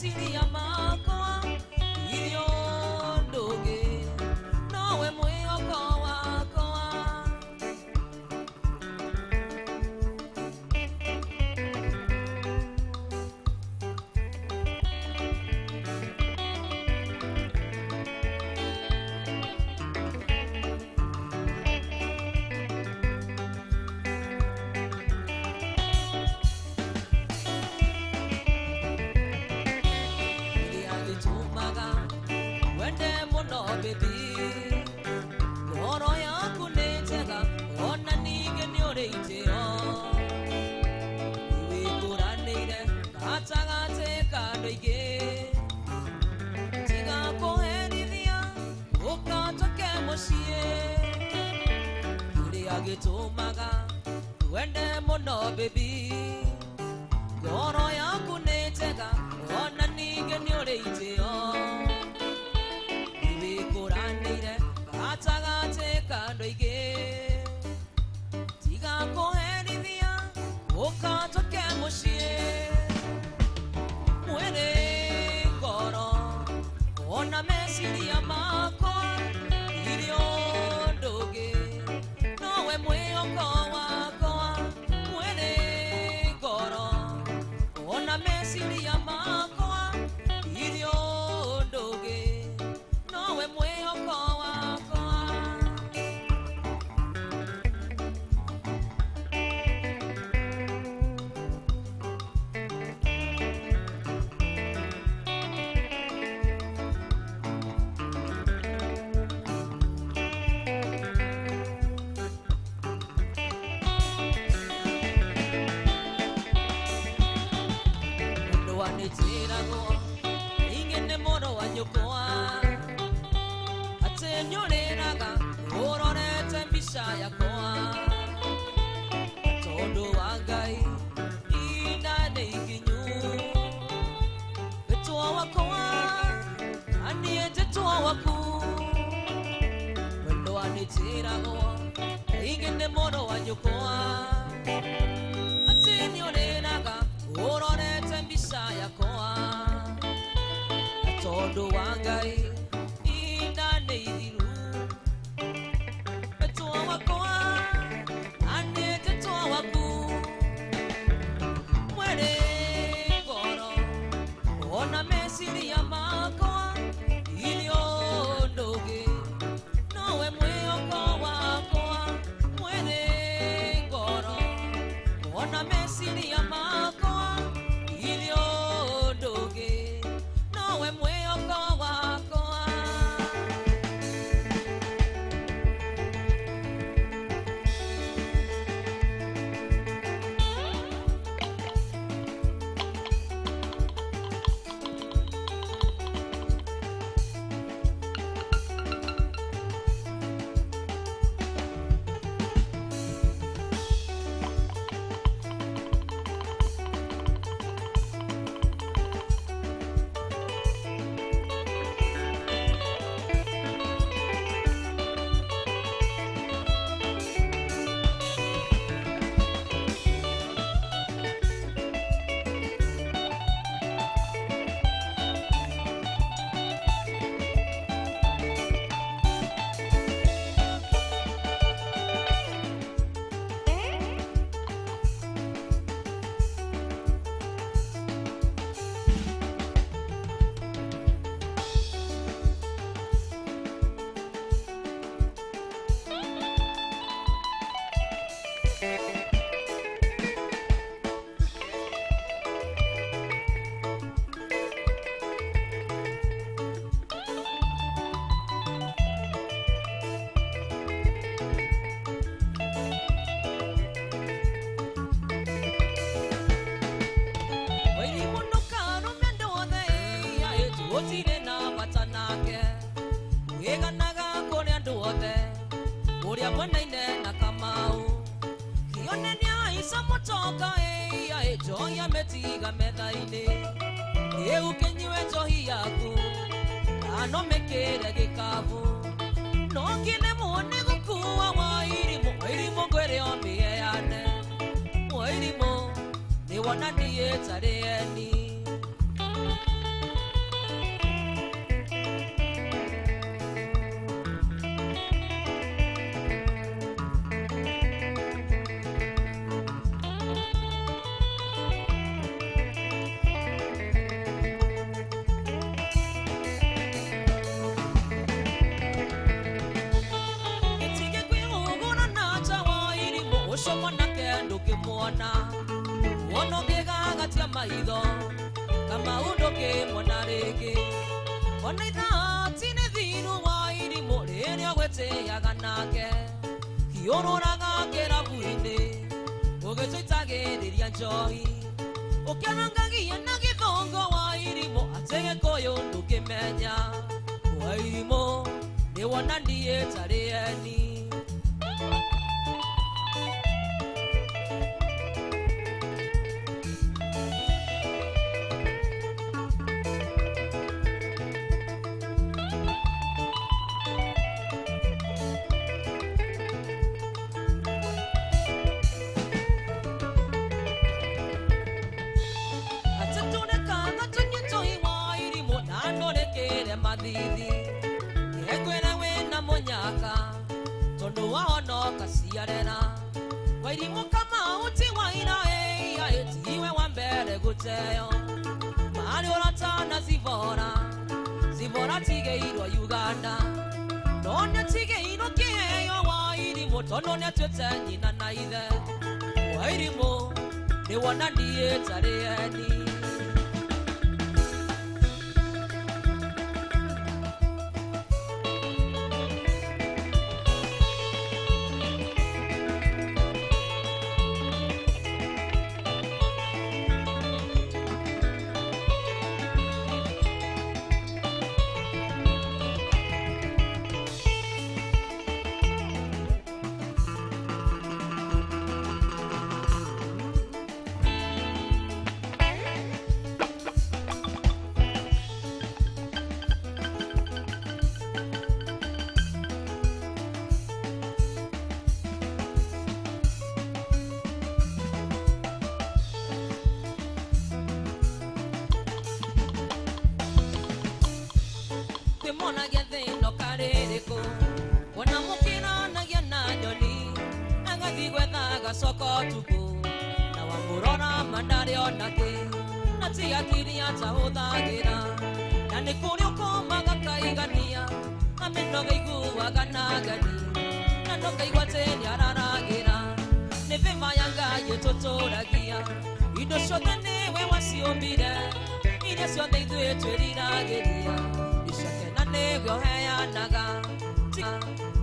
mesiria makwa irio ndugi nowe mwihoko wakwa Tumaga wende mono baby goro yaku netega ona ninge nyoreitio ibi kuranire gatagate kandoige tiga koherithia ukatoke mucie mwene goro ona mesiria makwa irio ndugi nowe mwihoko wakwa mwene goro ona mesiria makwa irio ndugi nowe mwihoko wakwa ingene moro wanyukwa atenyoreraga urorete mbisha yakwa tondu wa Ngai inane iginyu etwa wakwa aniete twa waku wendo wanitirago ingene moro wanyukwa atenyoreraga urorete mbisha yakwa tondu wa Ngai inane ithiru etwa wakwa anete twa waku mwene goro ona mesiria makwa irio ndugi nowe mwihoko wakwa mwene goro ona mesiria makwa irio ndugi nowe mwihoko wakwa metiga methaini eukenyiwe njohi yaku ano mekere gikabu no kine muone gukuwa wairimu ngwere omigeane wairimu ni wona ndiye tarieni maitho kama undoke mwanareke onaitha tine thiru wa irimu riria gwetiaga nake kiururaga kirabu-ini ugicitagiriria njohi ukianangagia na githongo wa irimu ati gikuyu ndukimenya wa irimu ni wona ndie tarieni mathithi ekwena wena munyaka tondu wahono kasiarera wairimu kama uti waira etiwe wa mbere guteo mari uratana zivora tigeirwo Uganda none tigeirwo kieyo wairimu tondu netwete nyina na ithe wairimu ni wona ndie tarieni mona gethino kaririko wona mukina nagia na nyoni agathi gwetha gacoko tuku na wamurora mandari onake natia kiria tahuthagira na ni kuri ukomaga kaigania amenoga iguaga na gani na ndoga igwateni araragira ni vema yanga yetuturagia indo ciothe niwe waciumbire iria ciothe ithuĩ twĩriragĩria nĩguo heanaga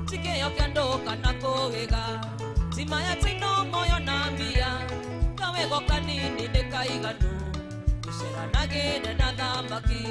tikĩyo kĩa andũ kana kũgĩga timaya tino moyo na mbia kawego kanini nĩ kaiganu gũceranagĩre na thamaki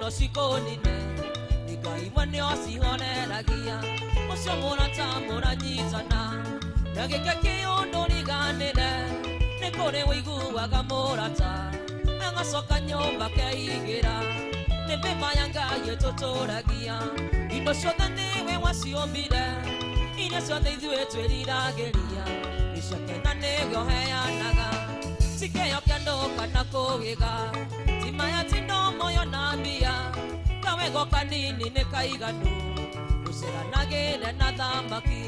no sikonine nikaimwa nĩ ocihoneragia ũcio mũratamũra nyitana na gĩke kĩũndũ riganĩre nĩ kũrĩ wĩiguaga mũrata agacoka nyũmba keigĩra nĩ vema ya Ngai tũtũragia indo ciothe nĩwe waciũmbire iria ciothe ithuĩ twĩriragĩria nĩciake na nĩguo heanaga tikĩyo kĩa andũ kana kũgĩga timaya tindo moyo na mbia kawego kanini nĩ kaiganu gũceranagĩre na thamaki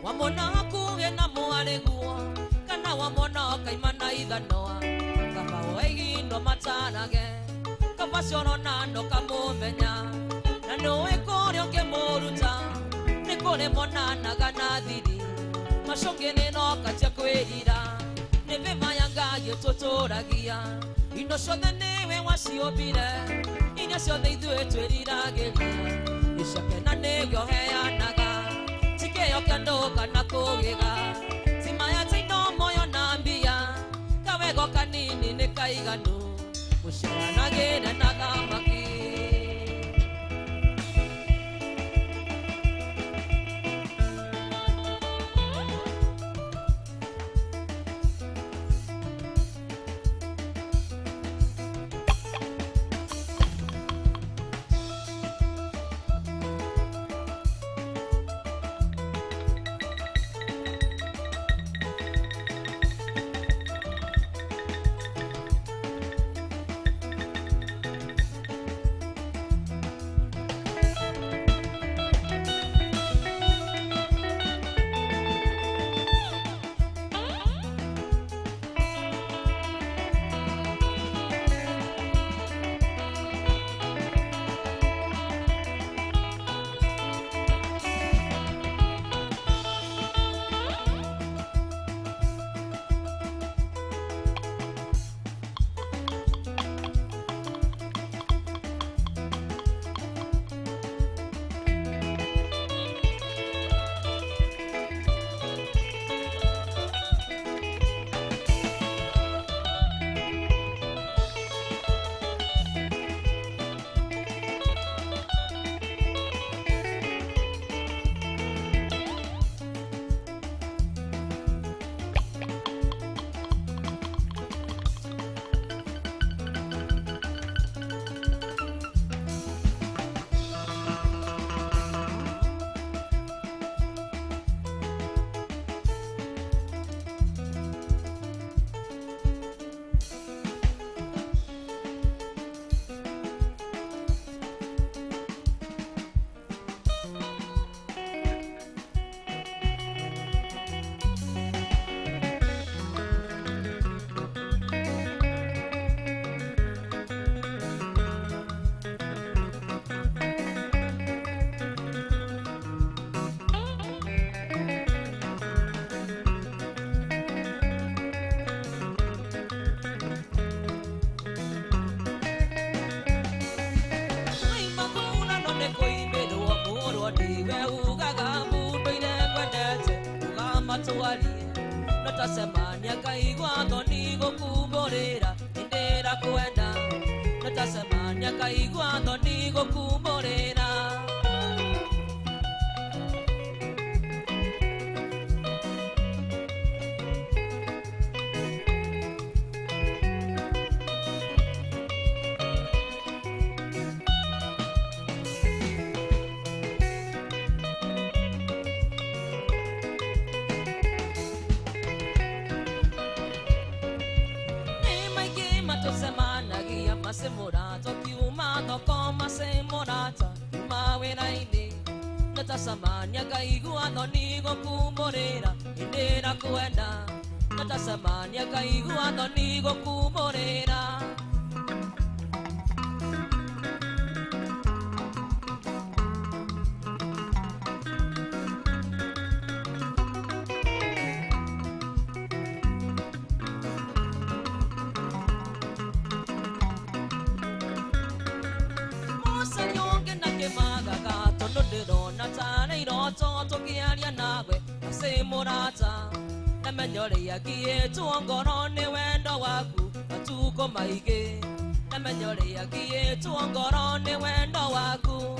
wamona hakuhĩ na mwarĩguo kana wamona kaimana ithanoa kaba oigindo matarage kaba ciorona ndo kamũmenya na nĩũĩ kũrĩa ũngĩmũruta nĩ kũrĩ monanaga na thiri macũngĩrĩ no katia kwĩrira nĩ vema ya Ngai tũtũragia indo ciothe nĩwe waciũmbire iria ciothe ithuĩ twĩriragĩria nĩciake na nĩguo heanaga tikĩyo kĩa andũ kana kũgĩga timaya tindo moyo na mbia kawego kanini nĩ kaiganu gũceranagĩre na thamaki. atwarie natasemania kaigua thoni gukumburira indira kwenda natasemania kaigua thoni gukumburira Semorata kiuma thokoma semorata kiuma wĩra-inĩ natasamania ngaigua thoni gũkumũrĩra indĩra kwenda natasamania ngaigua thoni gũkumũrĩra tukiaria nawe semorata namenyoria kietwo ngoro nĩ wendo waku matuko maingĩ namenyoria kietwo ngoro nĩ wendo waku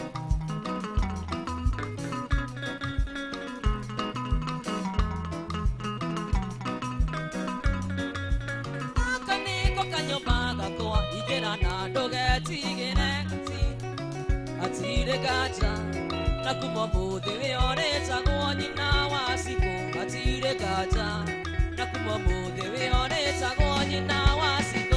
aka nĩko kanyũmba gakwa ingĩra na ndũgetigĩre atirĩ nganja nakuma muthi wĩoretagwo nyina wa Cikũ atirĩ nganja nakuma muthi wĩoretagwo nyina wa Cikũ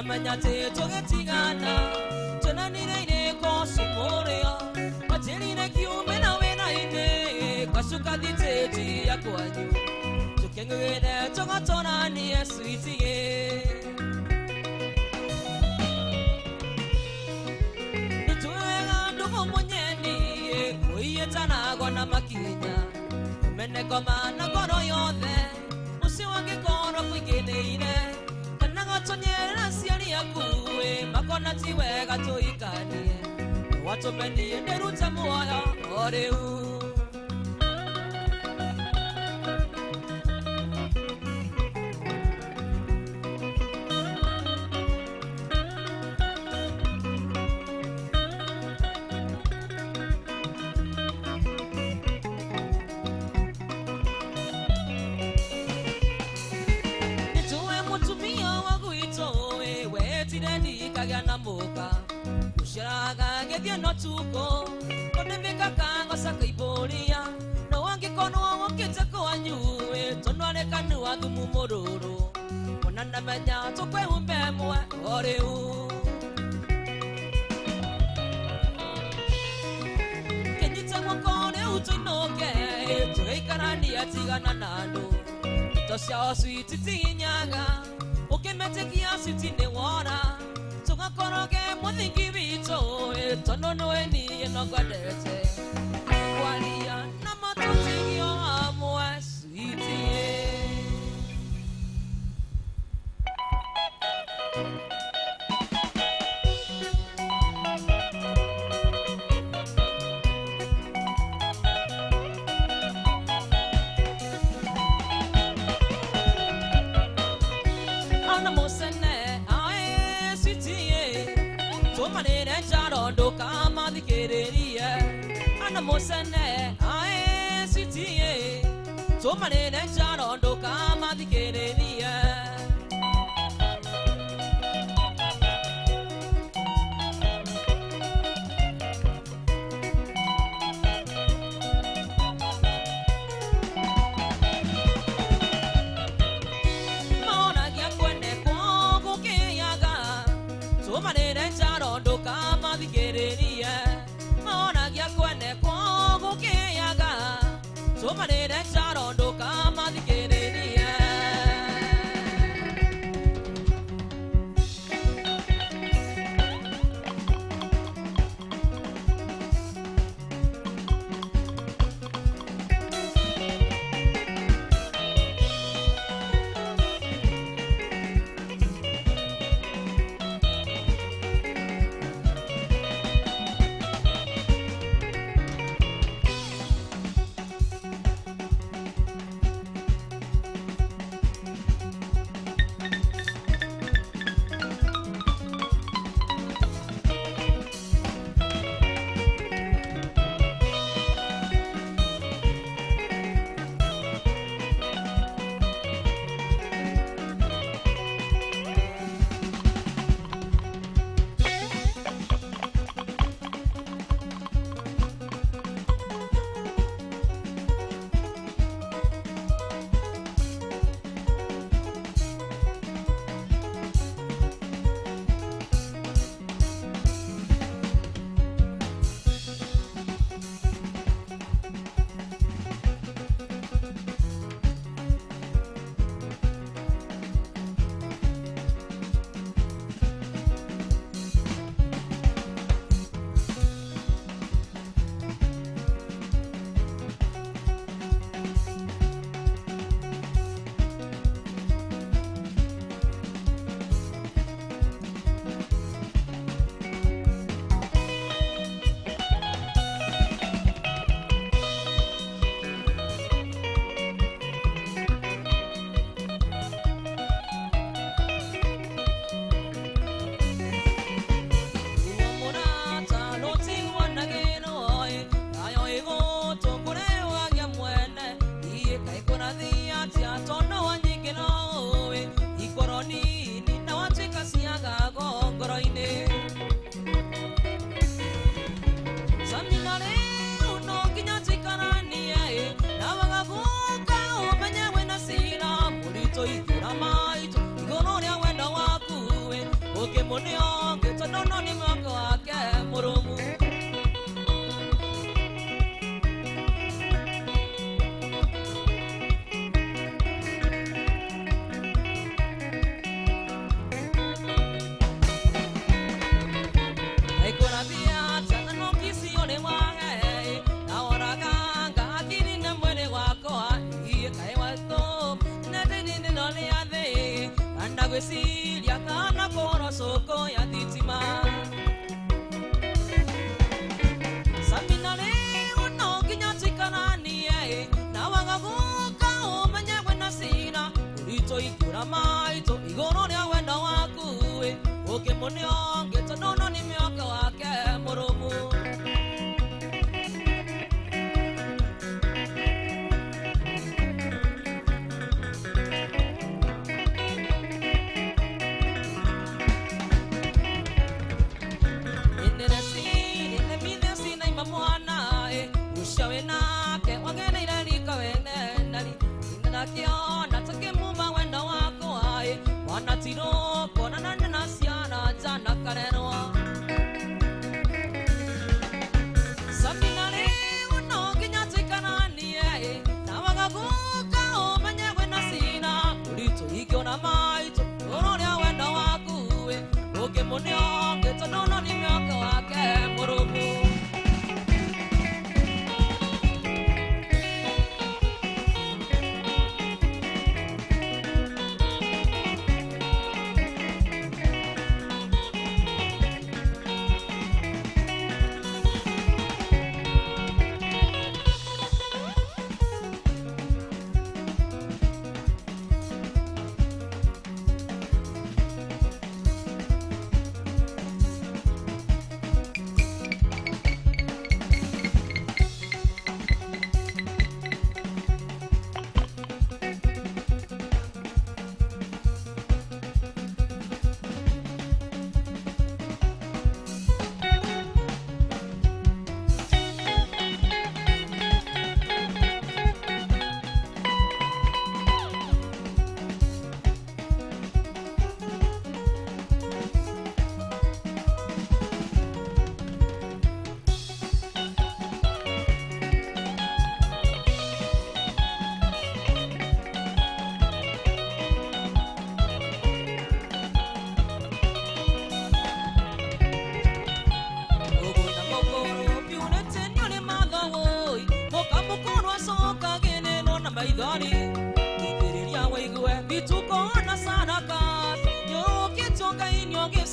namanya tũgĩtigana tũnanire-inĩ kosumũrĩa matirire kiume na wĩra-inĩ gacuka thitĩti ya kwanyu tũkĩng'ĩre tũgatũranie switiĩ nĩtwega ndũgũ mũnyeni mũiyĩtanagwo na makinya ũmeneko mana ngoro yothe ũcio wangĩkorwo kũingĩnĩire tonyera ciari yaku makona ti wega tũikanie watũmenie ndĩrute muoyo o rĩu na muka usharaga gethia no tuko konembeka kango saka iboria no wangi kono wokete kwanyu tonwale kanu athumu mururu onana menya tukwe humbe mwe oreu kenyita mwakone utunoke tureikarania tigana nanu tosha switi tinyaga ukemetekia sitine wora tugakoroge muthingi witũ tondũ nĩwe niĩ no ngwendete kwaria na matũtigio hamwe sweetie ana mosene ae Mosene, I city, so many next on Dokama the Canadian.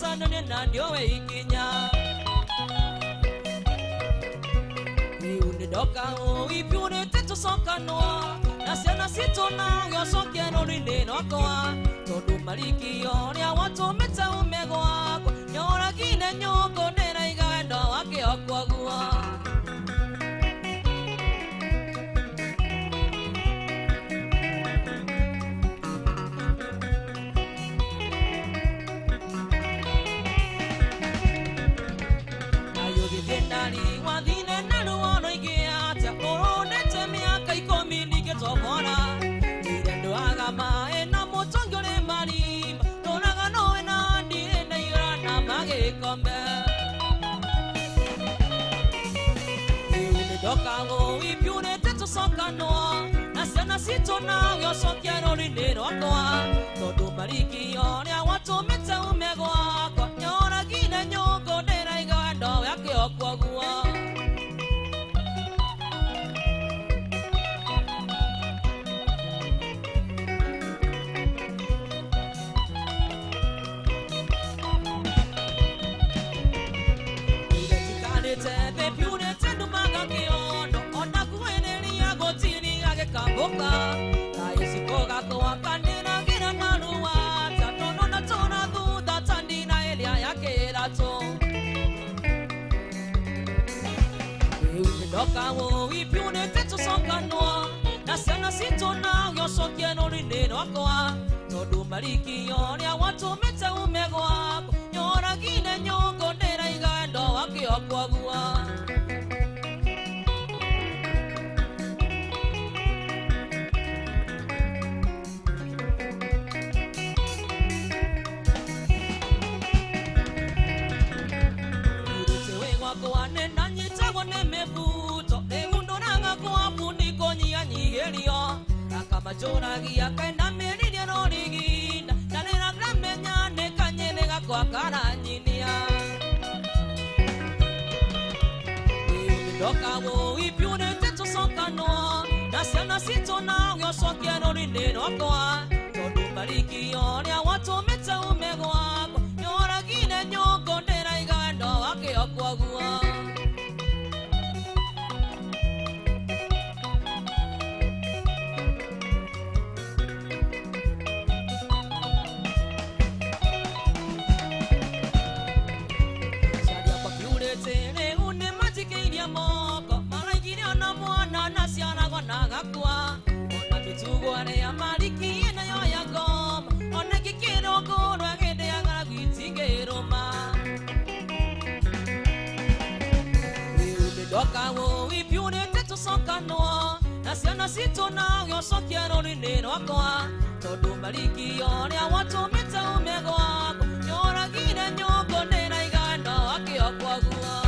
tuganane na ndio we ikinya Doka o ipune teto sokanwa na siana sitona yosoke no rinde nokoa todo maliki oni awato meta umegwa nyora kine nyoko nena igando wake okwagua ayo bidendali wadine nanu ono Topona, Tidendo Agama, and Namotongole Mari, Tonagano and Andi, and Irana Mage Combe. Dokago, if you need to Sokano, Nasana Sitona, your Sokiano in the Rokoa, Todo Mariki, on I want to meet Omega, Yona Gina, Yoko, then I got Dawaki. Kaisikoga kwa kanena kina manua tatono na tona duda tandina elia yake lato Doka wo ipune teto sonkanoa na sana sitona yosokia no rinde nokoa Todo mariki yoni awato meta umegwa Nyora gine nyongo nera igando waki okwagua Majora gia kaina meridia no riginda Dalera gramenya ne kanyelega kwa karanyinia Doka wo ipune teto sonkano Nasana sitona yosokia no rinde nokoa Todo mariki yoni awato meta umegwa Nyora gine nyoko nera igando wake okwagua Nagakua ona mitugwane ya maliki na yo ya goma ona kikino gorwa gede ya ngara gwitingeroma Doka wo ipune teto sonkano na siana sitona yosokia no rinde nokoa Todo maliki yoni awato meta umegwa Nyora gine nyoko nena igando wake okwagua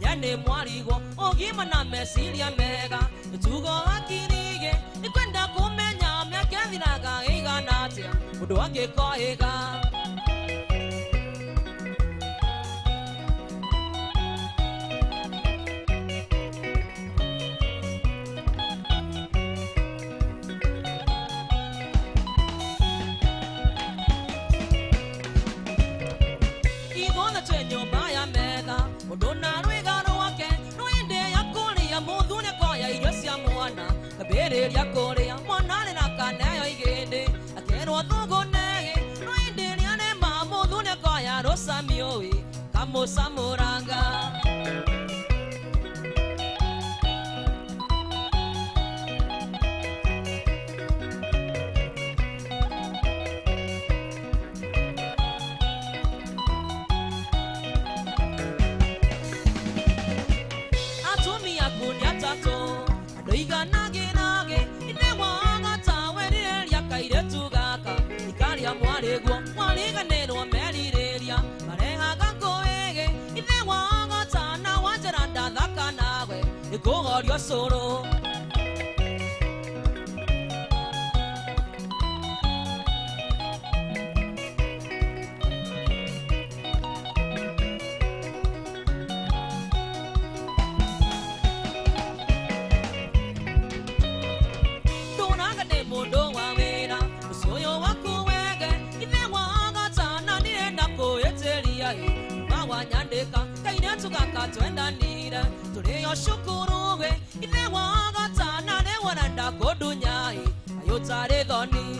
Nyane mwarigo ogima na mesiria mega tugo akirige nikwenda kumenya myakethiraga igana atia mundu angikoiga Igona twenyo baya mega mundu na Kabere ya kore ya monane na kanayo igende Akero tugo nege Noinde ni ane mamu Dune kaya rosa mioi Kamo samuranga go your solo. Twenda nira tulio shukuru we ine waga tana ne wananda kodunyai ayotare doni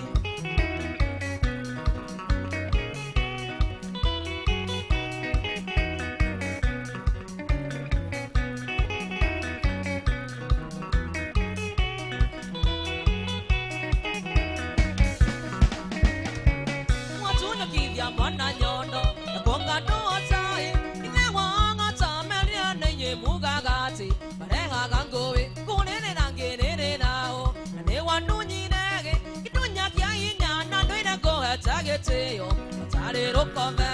watu nakivya mwana nyondo nakonga dotai mugagati marenga gangowe kunene nangere nao nane wanunyi nege kidunya kya inya na ndoina go hatageteyo tare rokome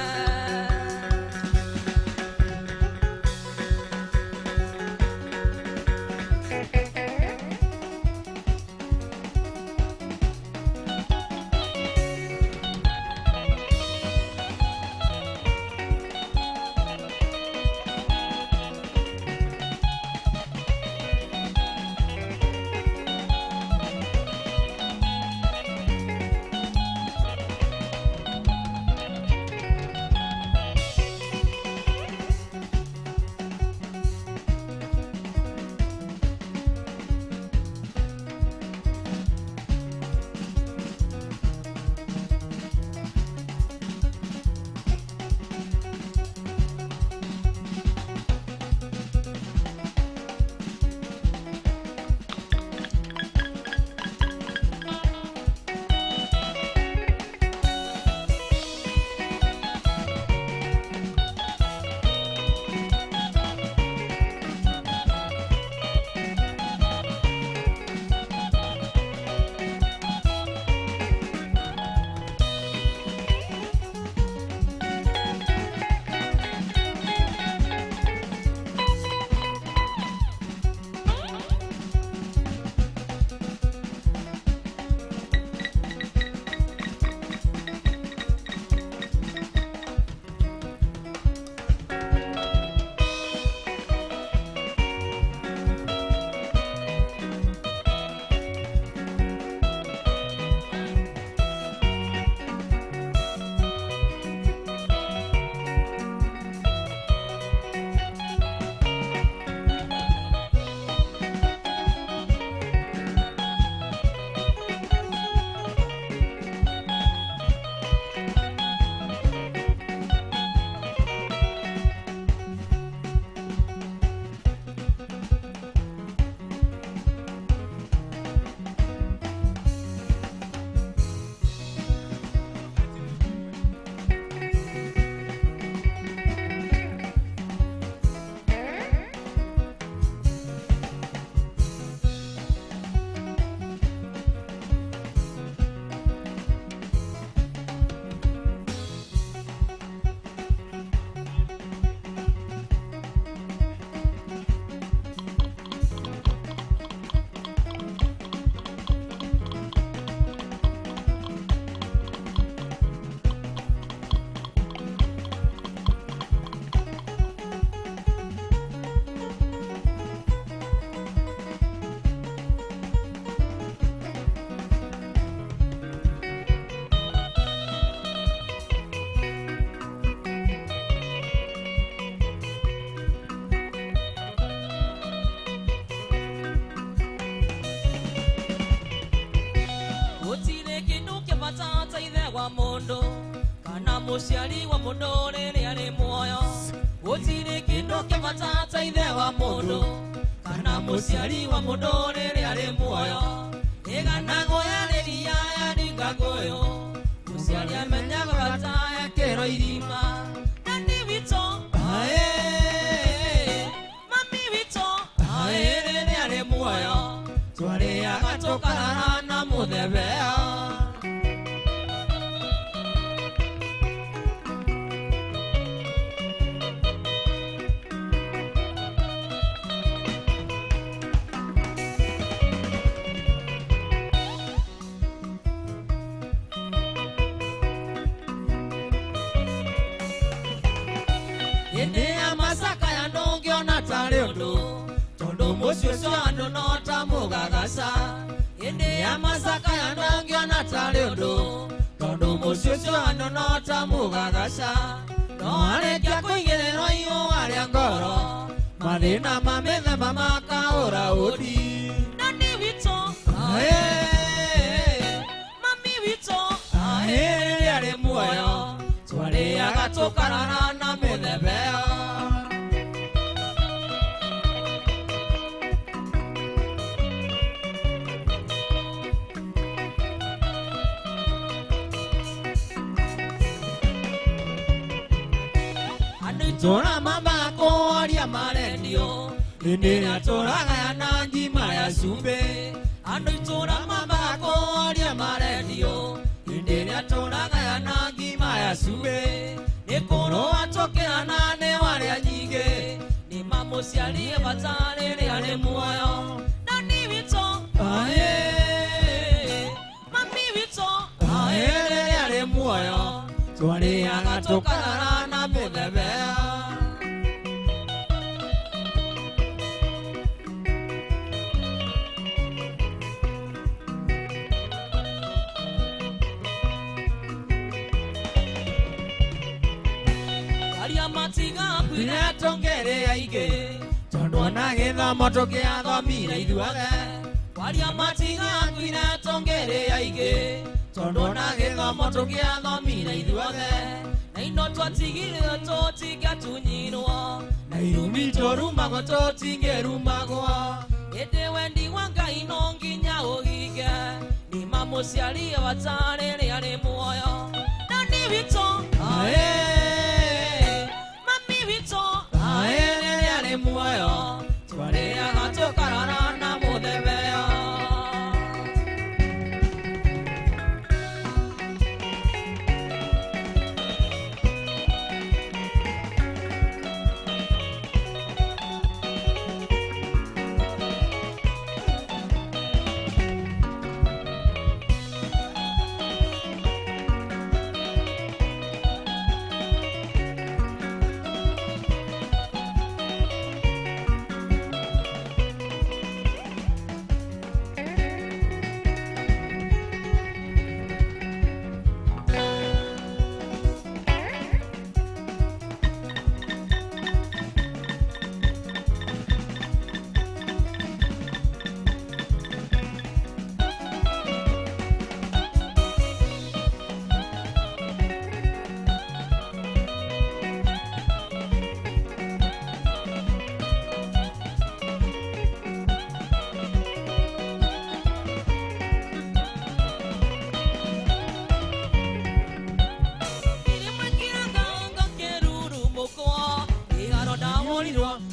Musiali wa mondo nene ale moyo Otine kindo ke matata ide wa mondo Kana musiali wa mondo nene ale moyo Ega nango ya neli ya ninga goyo Musiali amenya gata ya kero irima Nani vito ae Mami vito ae nene ale moyo Tuare ya gatoka na mudebea ende amasaka ya ndongyo na talendo tondo mosyoso ando no tamugagasa ende amasaka ya ndongyo na talendo tondo mosyoso ando no tamugagasa no arekia kuingerero iyo aria ngoro marina mamethe mamaka ora odi nani wito mami wito yare muoyo tware agatokana na methebeo tora mama ko aria marendio nindira tora ya nanjima ya sumbe ando tora mama ko aria marendio nindira tora ya nanjima ya sumbe nikoro atokera nane waria nyinge ni mamosialie batale ni ale muoyo nani wito mami wito ni ale muoyo twari agatokana na methebea Kwina tongere aige tondo na githomo tukiathomire ithuothe waria matiga kwina tongere aige tondo na githomo tukiathomire ithuothe na ino twatigire tutigatunyirwo na irumi torumagwo tutingerumagwo ende wendi wa Ngai no nginya uhinge ni mamuciarie batari ari muoyo nani wito muoyo tware agatokana na muthebeo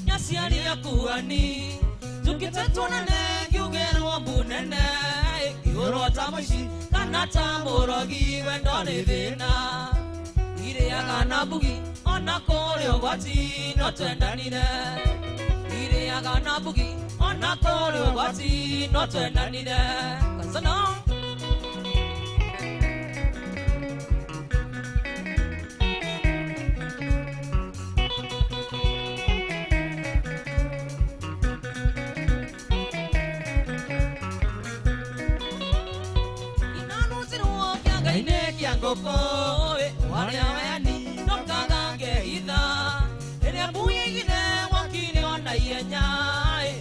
nyasiaria kuani tukitetuna ne gyugero bunene igoro tamashi kana tamorogi wendone thina ire agana bugi ona kore ogwati no twendanire ire agana bugi ona kore ogwati no twendanire kasana Gokoe, wariawani, nokagange itha. Ere buye gine wakine ona yenya.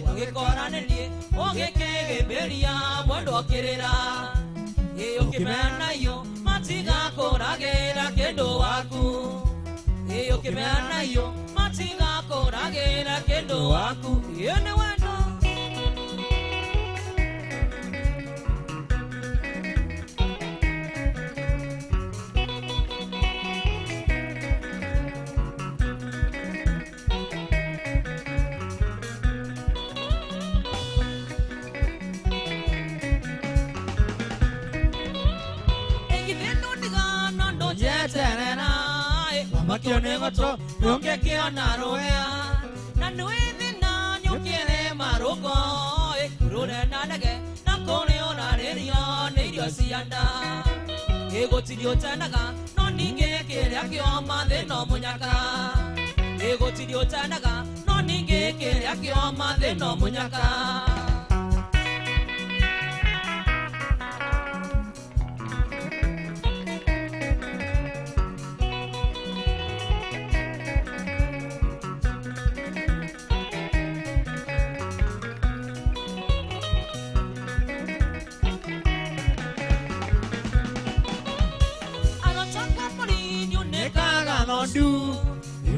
Wagekorane nie, wagekege beria mwendo kirira. Eyo kimeana yo, matiga koragera kendo waku. Eyo kimeana yo, matiga koragera kendo waku. Yene wendo. Makione goto yonge kiona roya na nuithi na nyukire maruko rure na nage na kone ona rerio ne irio cianda ego tirio tanaga no ninge kiria kio mathe no munyaka ego chiri utanaga no ninge kiria kio mathino munyaka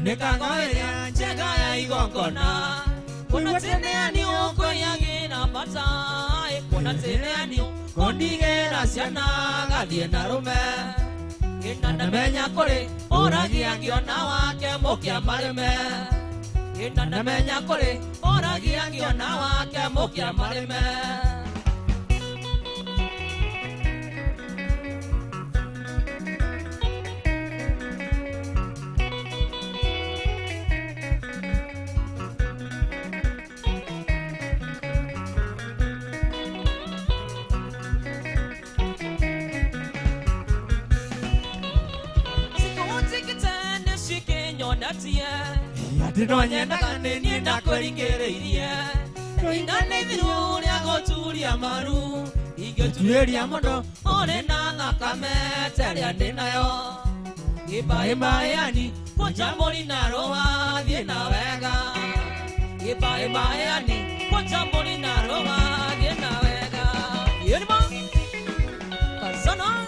Nekagoya chegaya igongona kuna teneani oko yagina batai kuna teneani kondigera ciana gathie na rume ina menya kuri oragia ngiona wake mukia mareme ina menya kuri oragia ngiona wake mukia mareme Dinonya nakane ni nakoringereirie ingane viru ya goturia maru igetueria mondo one na nakame teria ndinayo ibae maani koja mori na roa thie na wega ibae maani koja mori na roa thie na wega yerima kasana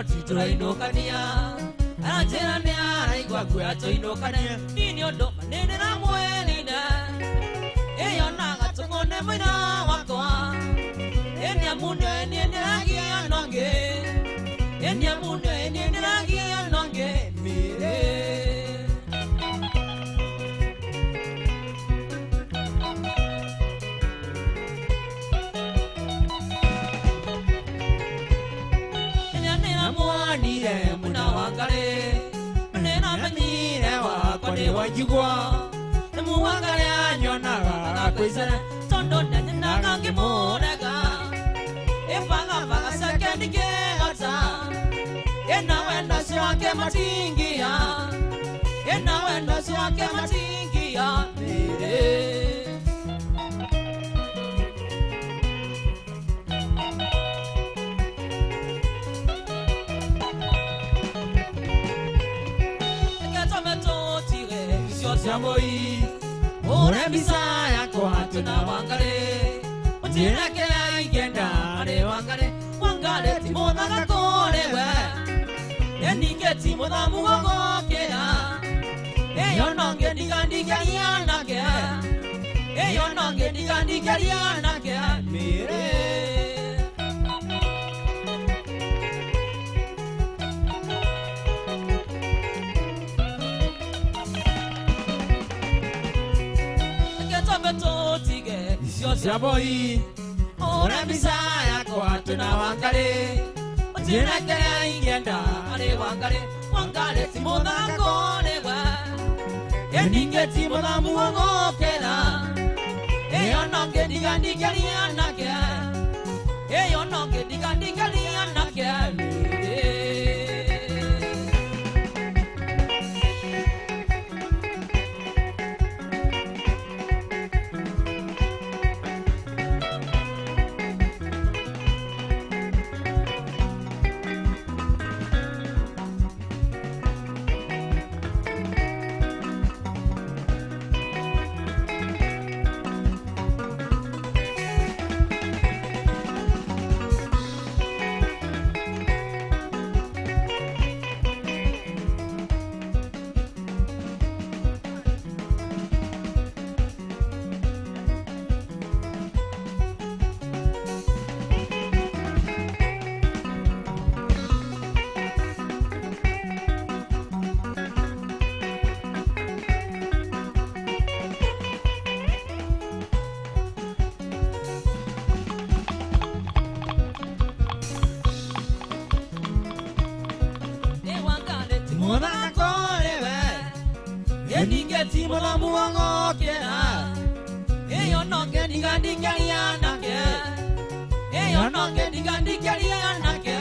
Titoino kania anachera ne araigwa kwa toino kania nini ondo manene na mwenina eyo naga tungone mwina wakwa enya mundo eni ragia nonge enya mundo eni ragia nonge mire Wajigwa muwangale anyona kwizera tondo nana kangi monaga efanga faga sekendi gata ena wenda swake matingia ena wenda swake matingia mere Jamoi, ora misaya kwa tuna wangale, ujira kaya igenda are wangale timona kakore we, enike timona mugogo kea, eyo nonge digandi galiana kea, eyo nonge digandi galiana kea, mire. Jamoi, ora misaya kwa tuna wangale, ujira kaya igenda are wangale timona kakore we, enike timona mugogo kea, eyo nonge digandi galiana kea, eyo nonge digandi galiana kea, mire. Imala muango kena Eyo no ke digandi kaliana ke Eyo no ke digandi kaliana ke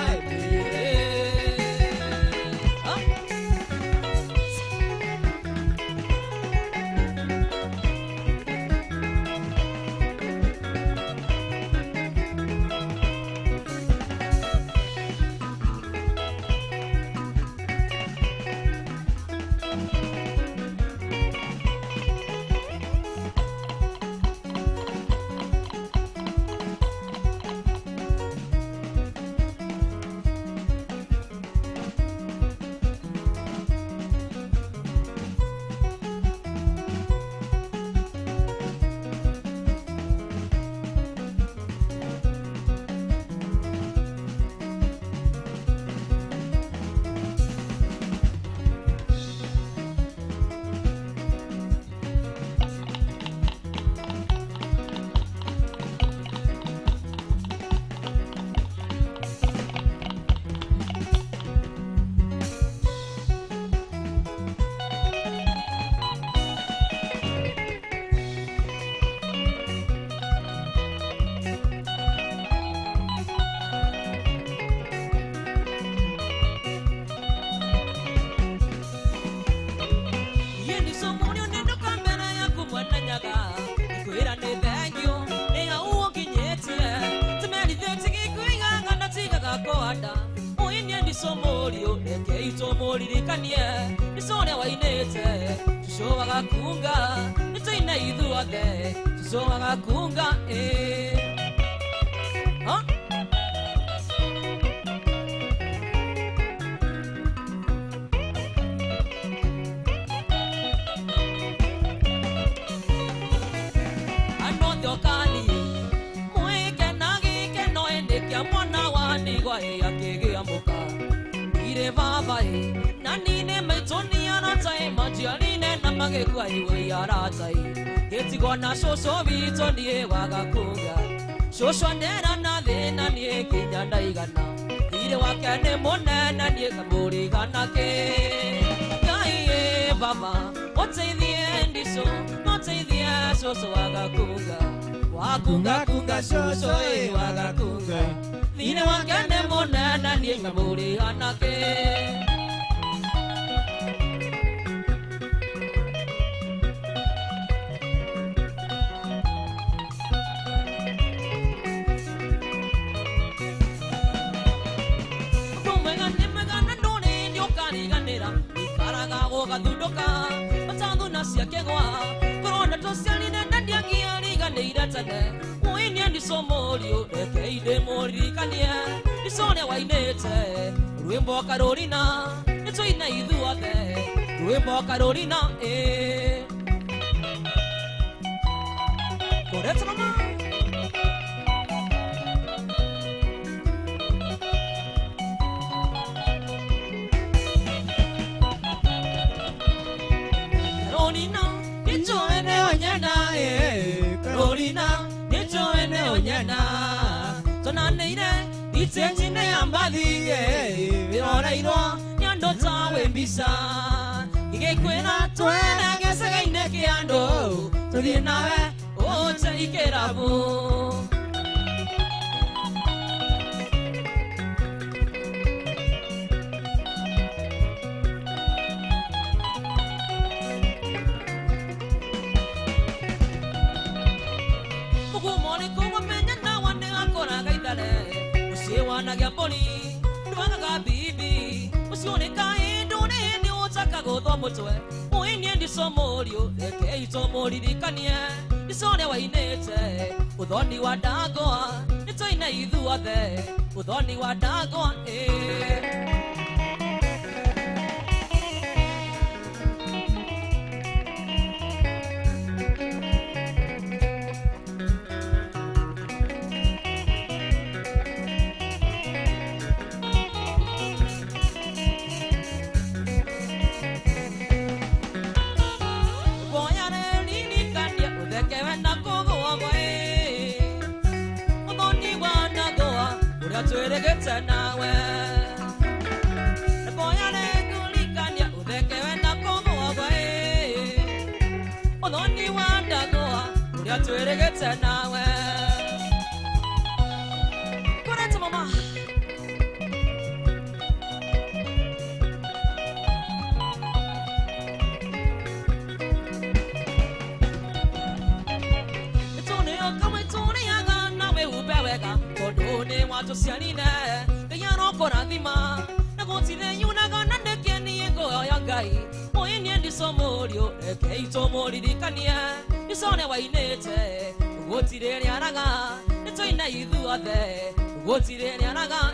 Shosho nera na de na nie kinyanda igana Ire wakane mona na nie kaburi gana ke Gai baba What's in the end is so What's in the end so so wagakunga Wakunga kunga shosho wagakunga Ire wakane mona na nie kaburi gana ke Dudoka, matando nasia kegwa, corona tosiani na dandia kiani ganeira tane. Uini andi somolio, eke ide mori kania, isone wainete. Ruembo Carolina, eto ina iduate. Ruembo Carolina, Correct mama. Carolina, nicho ene onyana. Tona neire, itse chine ambali. Ora iro, nyando tawe mbisa. Ige kwena tuena gesega ineke ando. Tuli nawe, ocha ikerabu. Usiwana gamboni, duanga gabibi. Usione kaendo ne ni otaka godo motwe. Uini ndi somolio, eke itomoli dikanie. Isone wa inete, udoni wa dagoa. Ito ina iduade, udoni wa dagoa. ya tweregete nawe Kureta mama Watu sianine Kayano kora dhima Nagotine yunaga nandeke ni ego ya gai Moini endi somorio Eke ito mori dikanie Nisone wa inete Ugotire ni anaga Nito ina idhu ade Ugotire ni anaga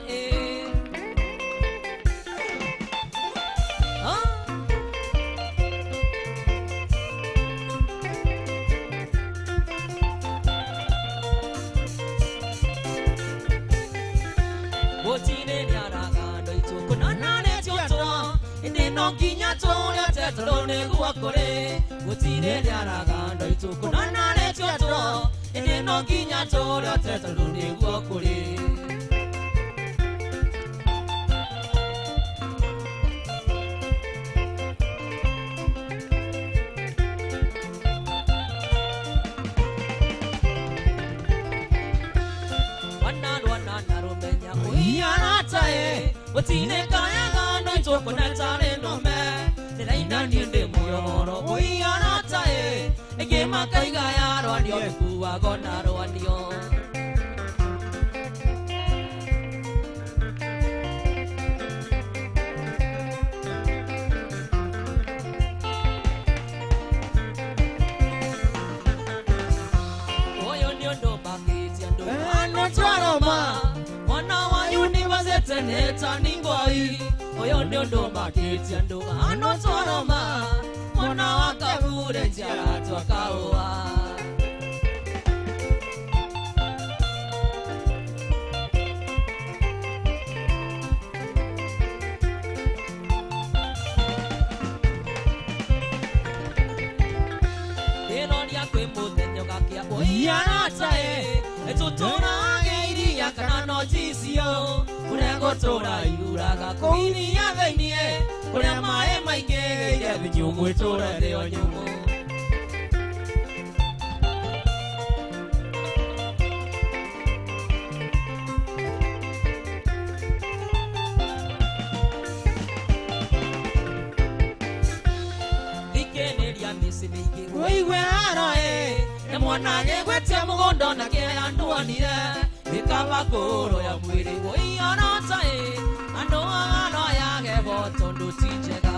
Nonginya tonya tetrone guakore Gutire lyaraga ndoitu kunana le tioto Ene nonginya tonya tetrone guakore Wana rumenya Uyana tae Gutine kaya Konatare no me Tera inani de muyoro Uyana tae Ege makai gaya ro andio Kuwa gona ro andio Oyo nyondo bakiti ando Ano charoma Wana wa university neta ningoi Oyo nyondo bakiti ando Ano charoma Mwana wakabure jara twakaoa Enonia kwe mutenyo kakia Uyana tae Etutona geiri ya kanano jisio Kurego tora yuraga Kuini ya veinie Kure mae maike geire Vinyumu etora deo nyumu Dikeneria misi miki Uiwe aroe Mwana gegwetia mugondo na kea anduanire Ikaba kuro ya mwiri Uyana tae Andoa ano ya gebo tondu tijega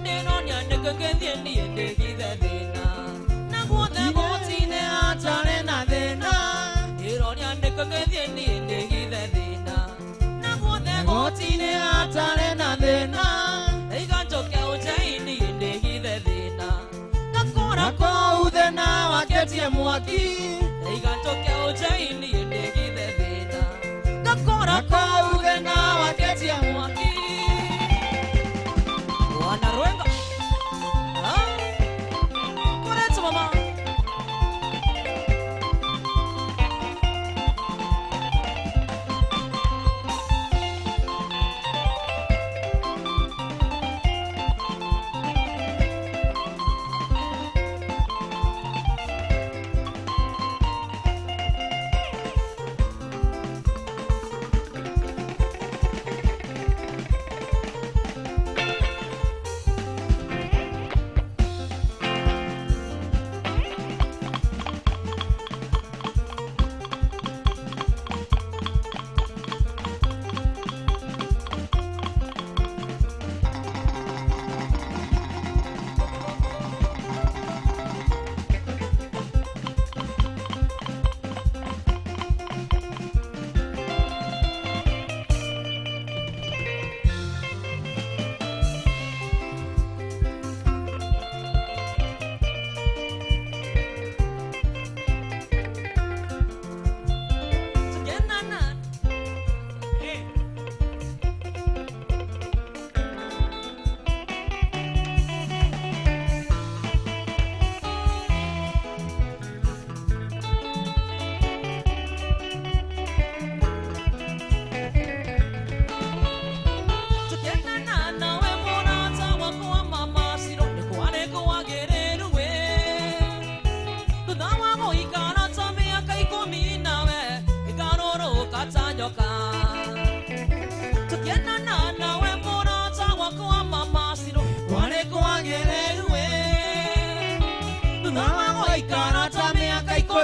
Nenonya negegethie ni endegithe thina Naguothe gotine atare na thina Ironia negegethie ni endegithe thina Naguothe gotine atare na thina Eiganjoke ujaini endegithe thina Gakora kwa uthena waketie mwaki Eiganjoke ujaini endegithe thina Gakora kwa uthena waketie mwaki Wanaruenga Kureta mama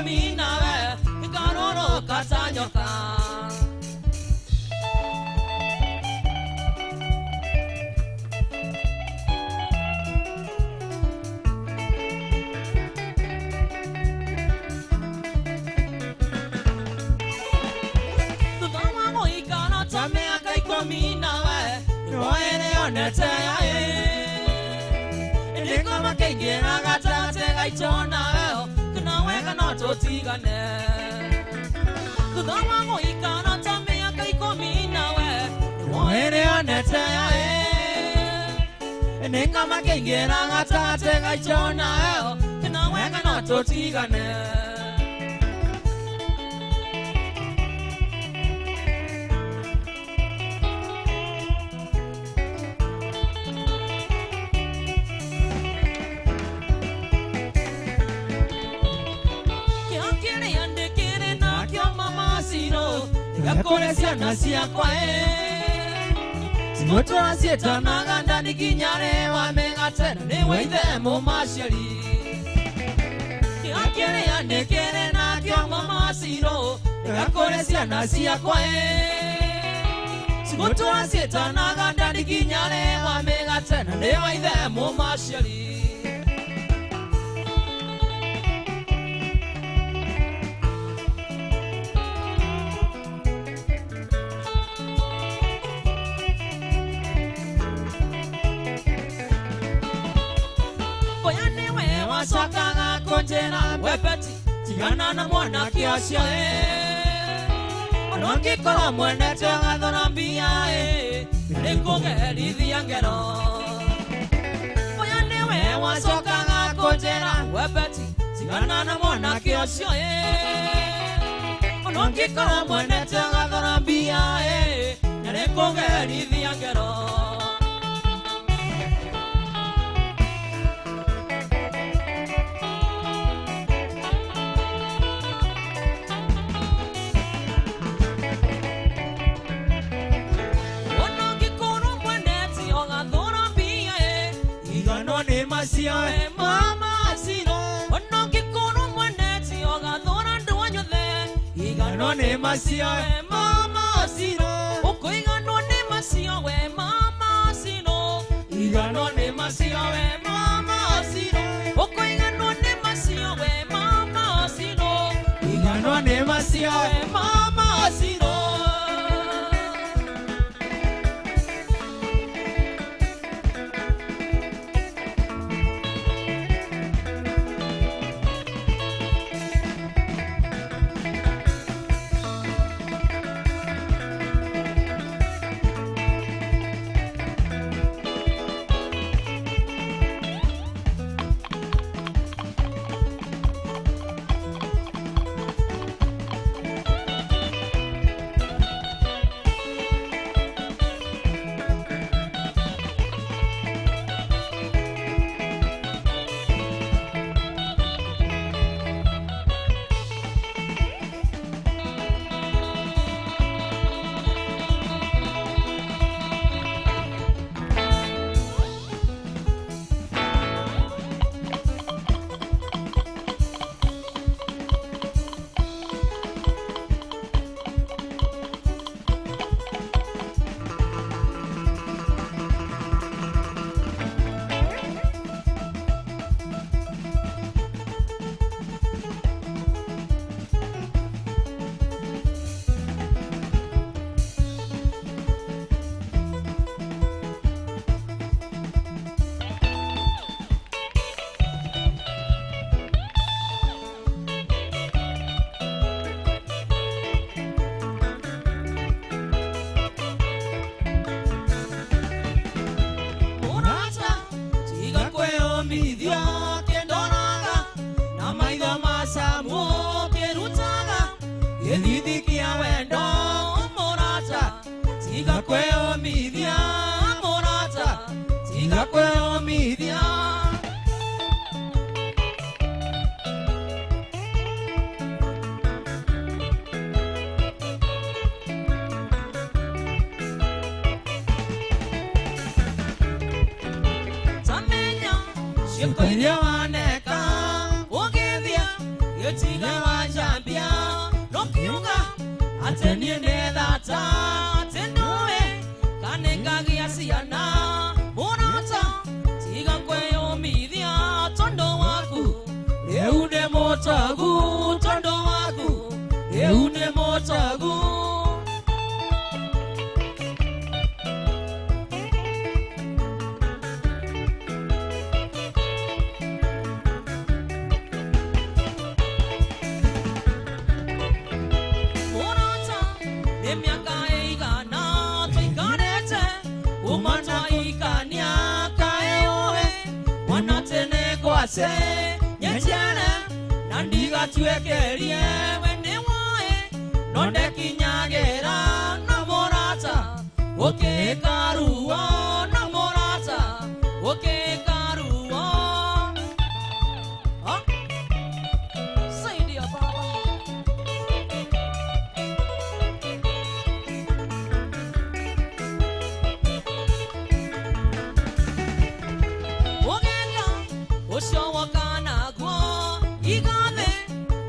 kakomina we Karoro kasanyoka Tudama ikana tamea kaikomina we Noere onete Nikoma kengena gatate gaitona weo Kuna weka no totigane Tudama mo ikana tamea kaikomina we Noere onete Nikoma kengena gatate gaitona weo Kuna weka no totigane Yakolesia nasia kwae Simotora sieta naganda nikinyare wa megatena Ni waithe mumasheri Kiakere ya nekere na kio mama siro Yakolesia nasia kwae Simotora sieta naganda nikinyare wa megatena Ni waithe mumasheri Sakaga konjena wepeti Tigana na mwana kiasya Onongi kora mwene tenga dhonambia Nikoge ya ngero Oyanewe wasakaga konjena wepeti Tigana na mwana kiasya Onongi kora mwene tenga dhonambia Nikoge ya ngero Masiae mama sino Onongi kono mwaneti oga dhona nduanyo the Igano ne masiae mama sino Oko igano ne masiae mama sino Igano ne masiae mama sino Oko igano ne masiae mama sino Igano ne masiae mama sino Siempre lleva neca, o que día, yo chica atenie ne data tendoe kanenga giasiana morata tiga kweyo midia tondo waku eune motagu tondo waku eune motagu se nyechana nandiga tuekerie wende wae nonde kinyagera na morata oke karua na morata oke karua ha saidia baba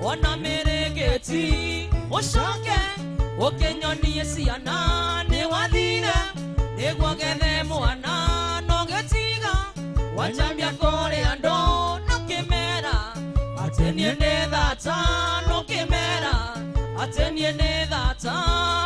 Ona meregeti oshoke okenyoni esiana ne wadina ne gwagene mwana nogetiga wachambia kore ando no kemera atenie ne data no kemera atenie ne data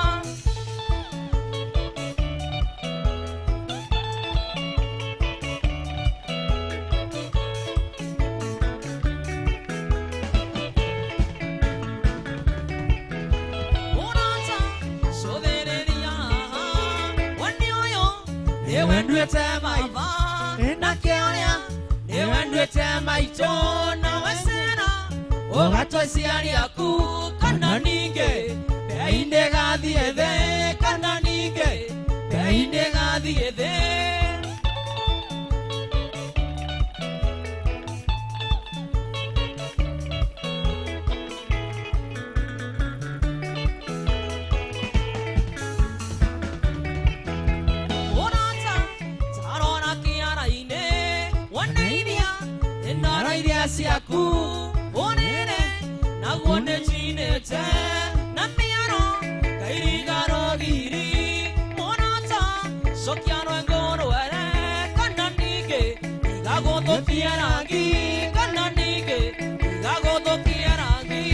Ogatoisiari aku kana ninge peinde gathiethe kana ninge peinde gathiethe Orata tarona kiara ine wanaidia enaraidia siaku One chinete na miano kairigaro giri monata sokiano engoro ere kananike igago to tiaragi kananike igago to tiaragi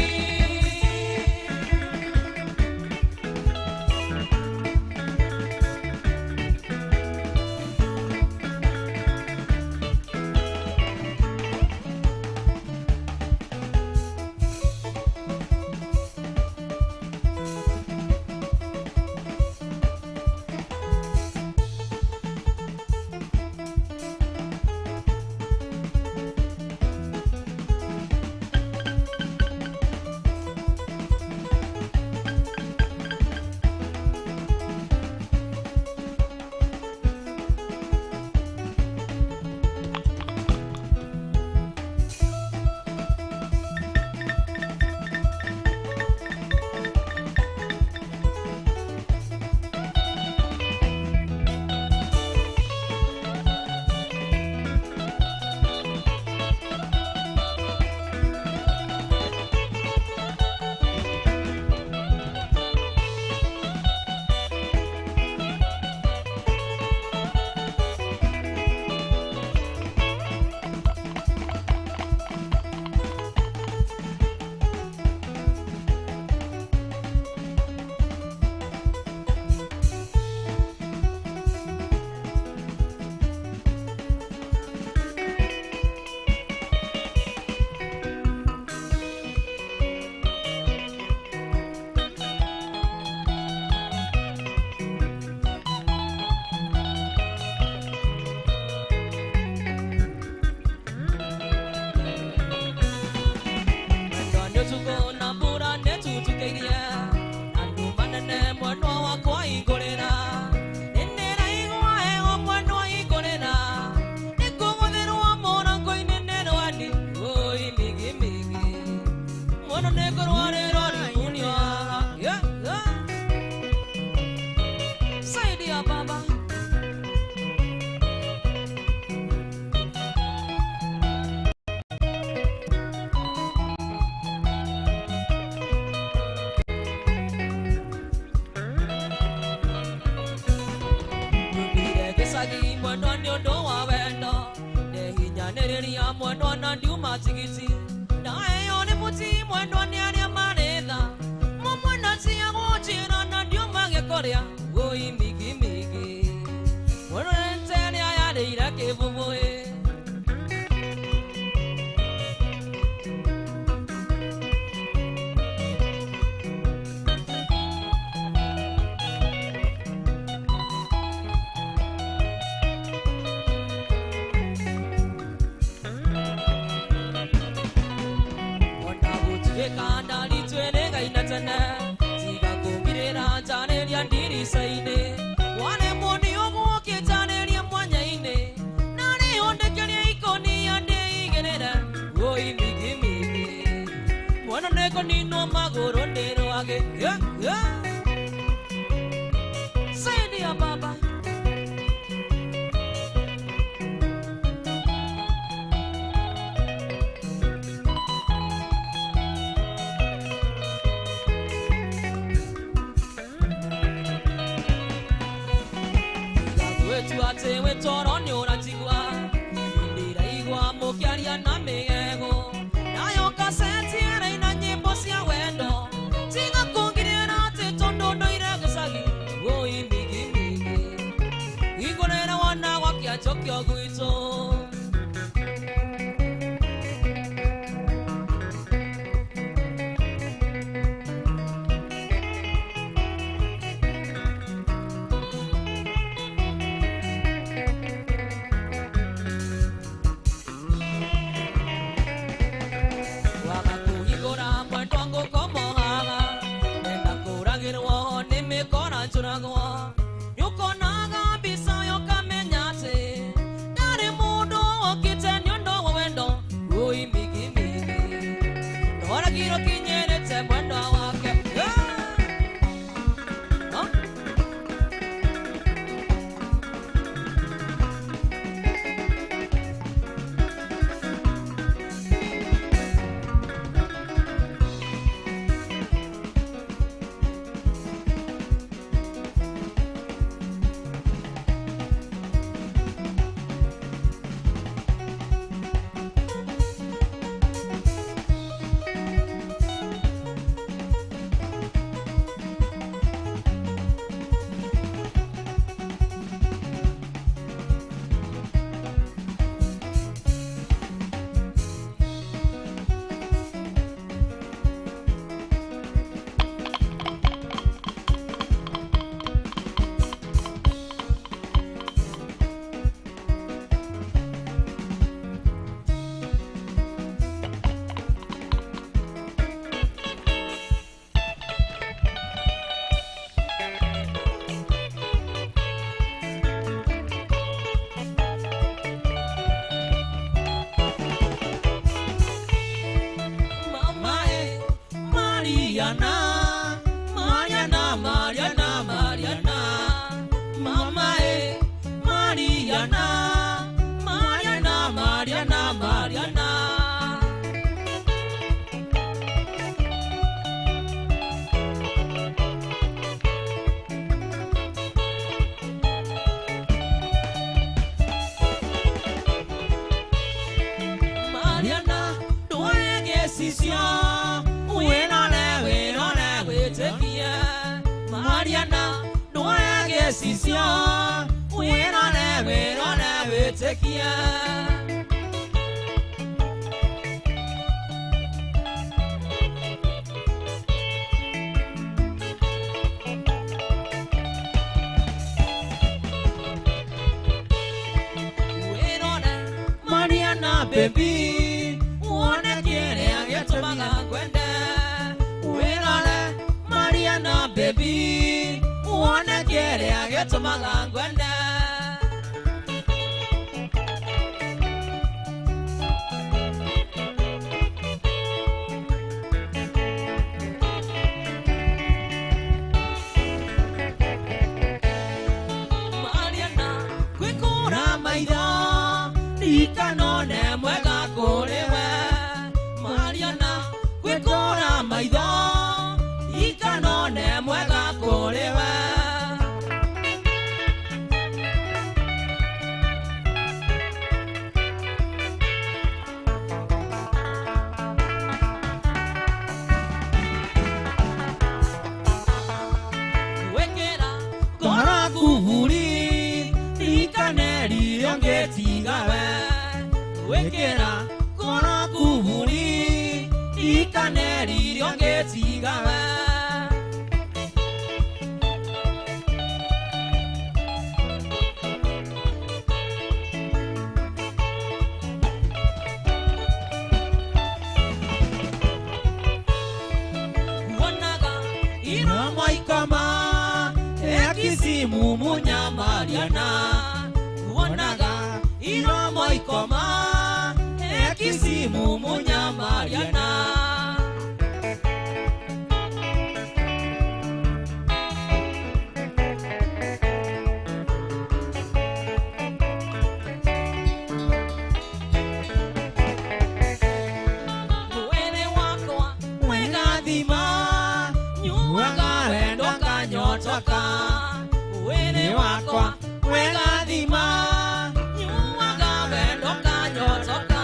mwendo ni undu wa wendo nehinyaniriria mwendo na ndiuma tigiti nayo ni muti mwendo ni aria maretha mumwena cia guchira na ndiuma gikoria ui migi migi mwendo ntere ayareire kivuvui kanda litwele gaina tana tiga kumbirira chaneria ndiri saine wale moni ogo ke chaneria mwanyaine nani ondekeria ikoni ande igenera oi migi migi mwana neko nino magoro ndero age saidi ya baba tuate we toro nyora tigwa ndira igwa mokiaria na mego nayo kaseti era ina nyimbo cia wendo tiga kungirira te tondo noire gusagi oi migi migi igorera wana wakia chokyo guito Mariana, no I guess it's ya. When I never take ya. Mariana, baby, wanna get to my Gwenda. Mariana, baby, wanna get to my Gwenda. Mariana, quick on my dog, Nicanone, Mwega Korewe. Mariana, quick on my dog, Nicanone, Mwega Korewe. ekera kono kuburi ikaneri ryongetigawe Ekisimu munyamariana Wonaga iromo ikoma Ekisimu munyamariana Mwene wako mwegadhima Nyuwaga wendo kanyotoka Wene wakwa wegathima nyuwaga wendo kanyotoka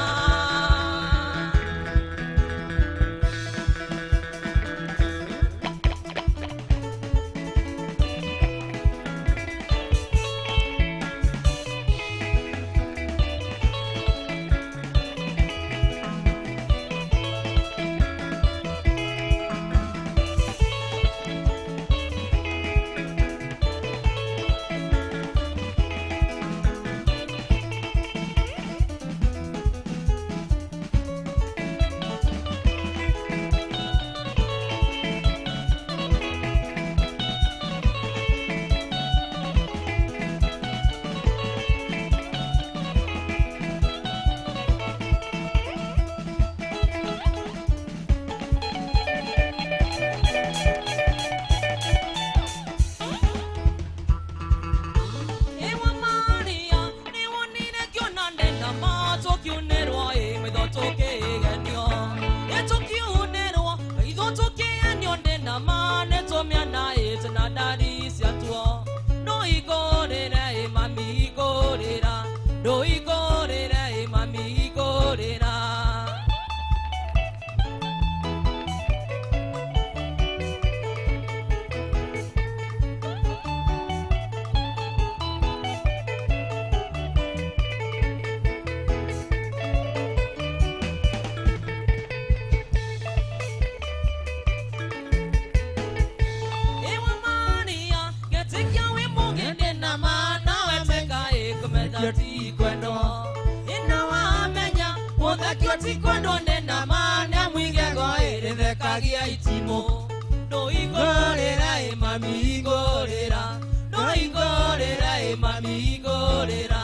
Kwendo nena mana mwigego erethekagia itimo no igorera mami igorera no igorera mami igorera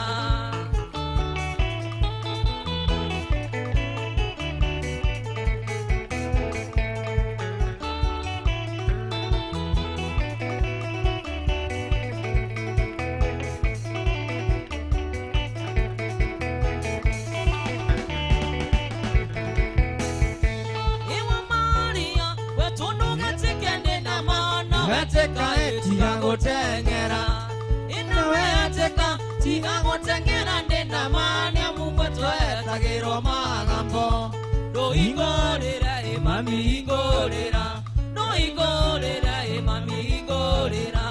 Weteka tigango tengera ina weteka tigango tengera ndenda mania mumweto etagiro magambo do igorera mami igorera do igorera mami igorera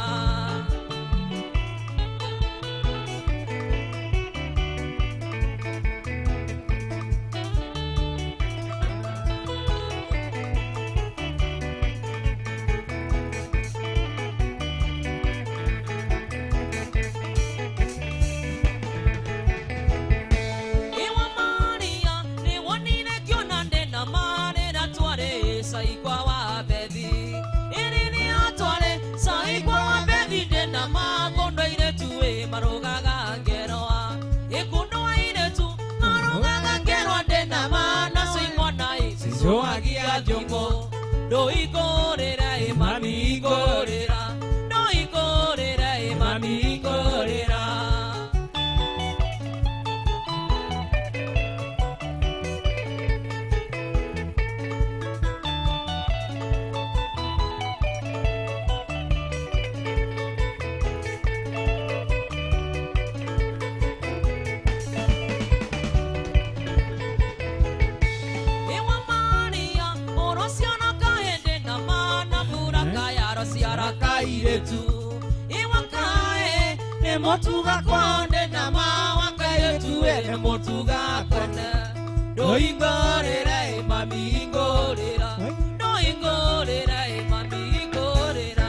Marogaga ngeroa ekuno airetu marogaga ngeroa dena mana soimona sizoagia jongo do igorera mami igorera do igorera mami igorera Motuga kwande na ma wakayetu ene motuga kwande no ingorera mami ingorera no ingorera mami ingorera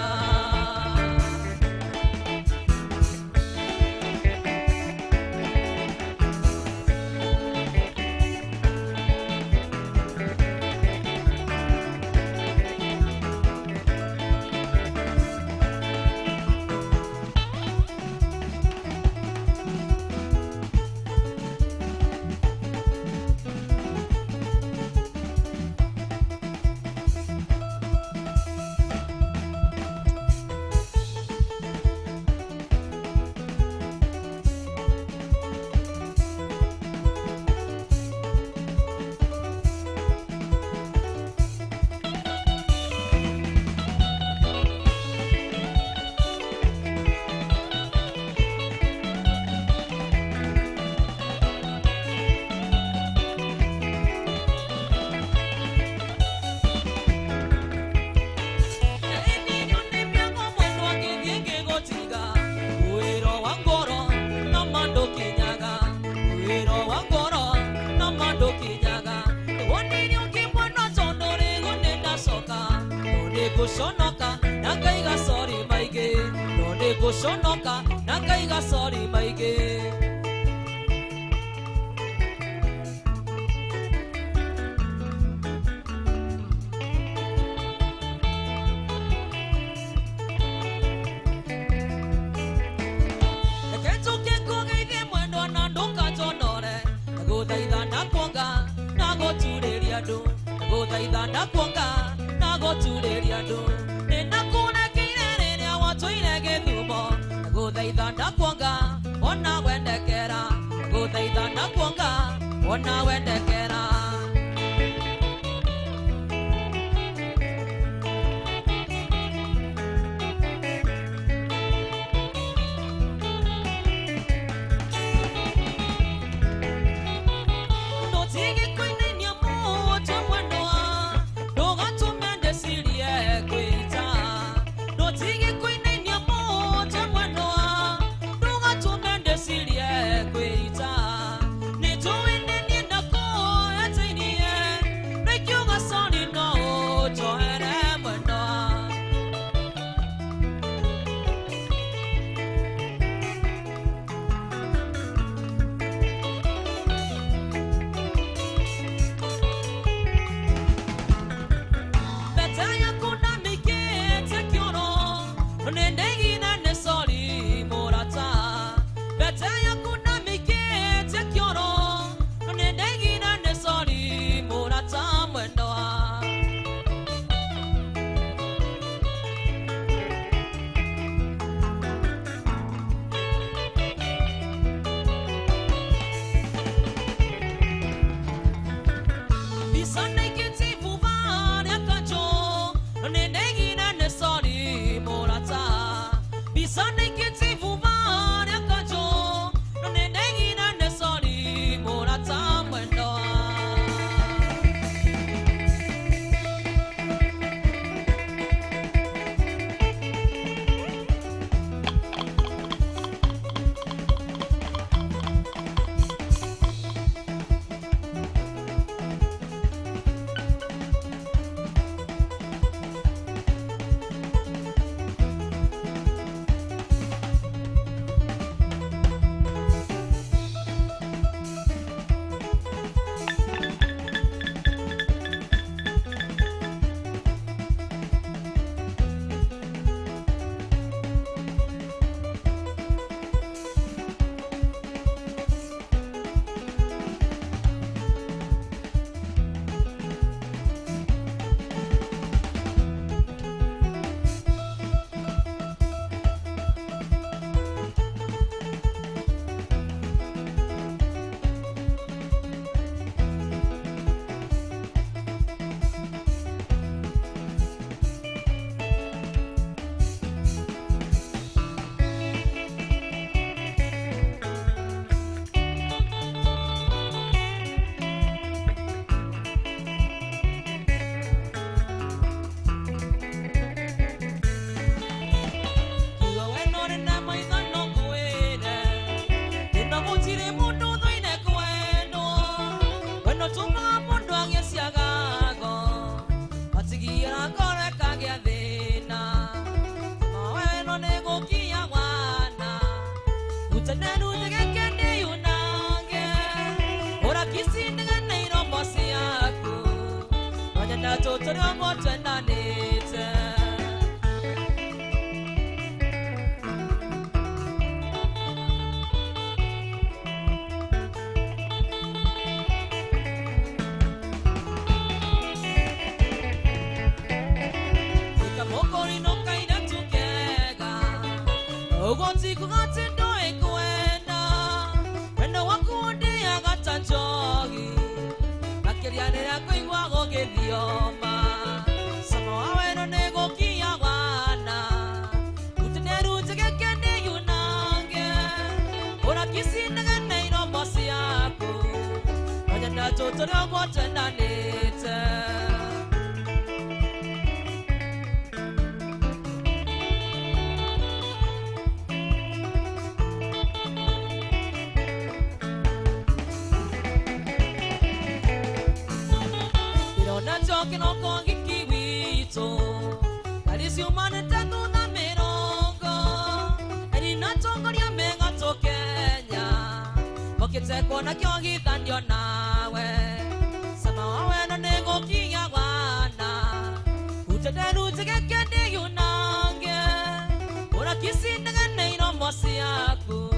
Sonoka nakaiga sorry maige no nego sonoka nakaiga sorry maige Kenzo kengo geide mwendo na ndoka tonore go daida na kwanga na go tureria do go daida na kwanga go to the riado nenda kuna kirere ya watu ilege thumo go daida na kwanga ona wendekera go daida na kwanga ona wendekera Nendegi na ne sorry morata ogoti kugati ndoe kwenda wendo wakundi ya gatanjogi makiriane ya kuigwa gogithioma sama waweno nego kia wana uteneru tegekene yunange ora kisinaga neiro mosi yako wajanda totoro gotenda nete Kino kongi kiwito Kalisi umane tatu na mirongo Eri na tongo ni amenga to Kenya Mokite kona kiongi kandio nawe Sama wawe no nego kia wana Utederu tege kende yunange Ora kisi nege neino mosi yaku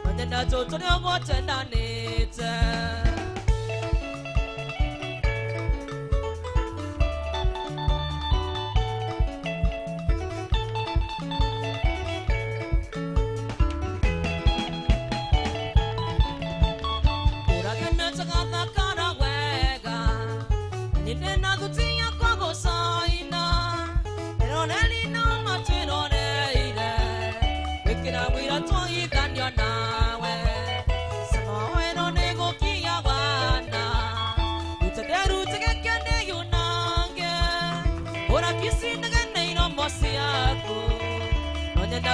Mandenda toto ni ogote na nite